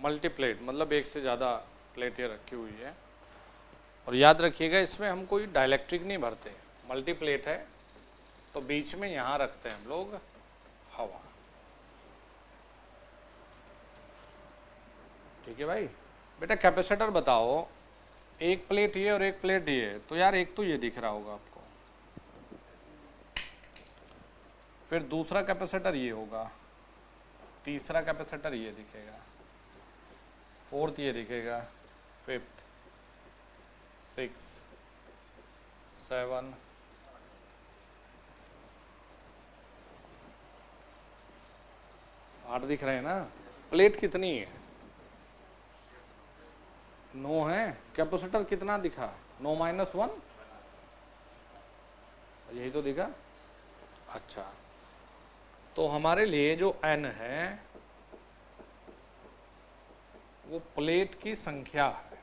मल्टीप्लेट मतलब एक से ज़्यादा प्लेटें रखी हुई है। और याद रखिएगा इसमें हम कोई डाइलेक्ट्रिक नहीं भरते, मल्टीप्लेट है तो बीच में यहाँ रखते हैं हम लोग हवा। ठीक है भाई। बेटा कैपेसिटर बताओ, एक प्लेट ये और एक प्लेट ये, तो यार एक तो ये दिख रहा होगा आपको, फिर दूसरा कैपेसिटर ये होगा, तीसरा कैपेसिटर ये दिखेगा, फोर्थ ये दिखेगा, फिफ्थ, 6 7 8 दिख रहे हैं ना। प्लेट कितनी है? 9 है। कैपेसिटर कितना दिखा? 9 - 1, यही तो दिखा। अच्छा, तो हमारे लिए जो n है वो प्लेट की संख्या है,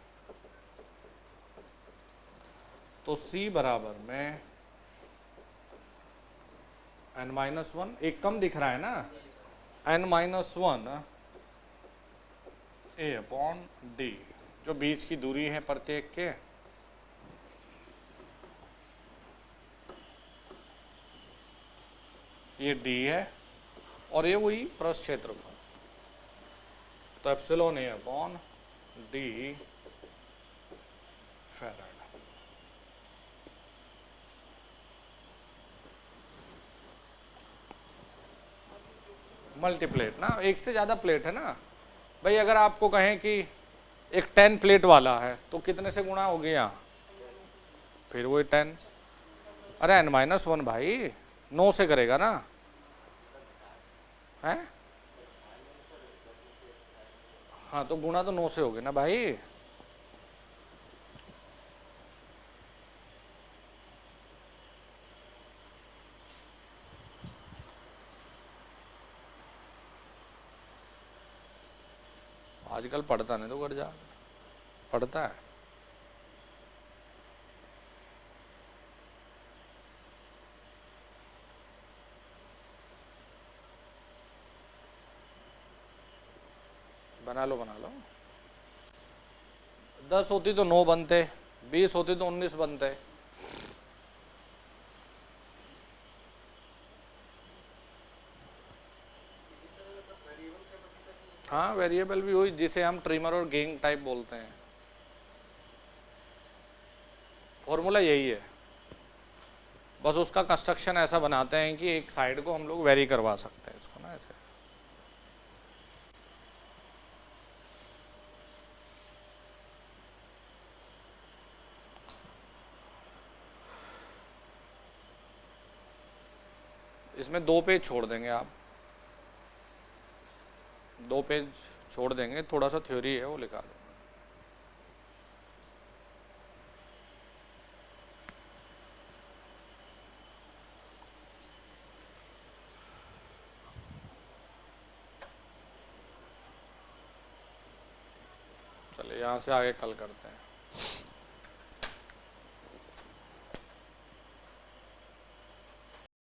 तो C बराबर में n-1, एक कम दिख रहा है ना, n-1 A/d, जो बीच की दूरी है प्रत्येक के, ये d है और ये वही पृष्ठ क्षेत्रफल, तो epsilon A/d farad. Multi plate ना, एक से ज़्यादा प्लेट है ना भाई। अगर आपको कहें कि एक 10 प्लेट वाला है तो कितने से गुणा होगी यहाँ, फिर वही 10। अरे n-1 भाई 9 से करेगा ना, है? हाँ तो गुणा तो 9 से होगी ना भाई। आजकल पढ़ता नहीं तो घर जा पढ़ता है। बना लो बना लो। 10 होती तो 9 बनते, 20 होती तो 19 बनते। हाँ वेरिएबल भी हुई, जिसे हम ट्रिमर और गेइंग टाइप बोलते हैं। फॉर्मूला यही है, बस उसका कंस्ट्रक्शन ऐसा बनाते हैं कि एक साइड को हम लोग वेरी करवा सकते हैं इसको ना ऐसे। इसमें 2 पेज छोड़ देंगे आप, 2 पेज छोड़ देंगे, थोड़ा सा थ्योरी है वो लिखा दो। चलिए यहाँ से आगे कल करते हैं।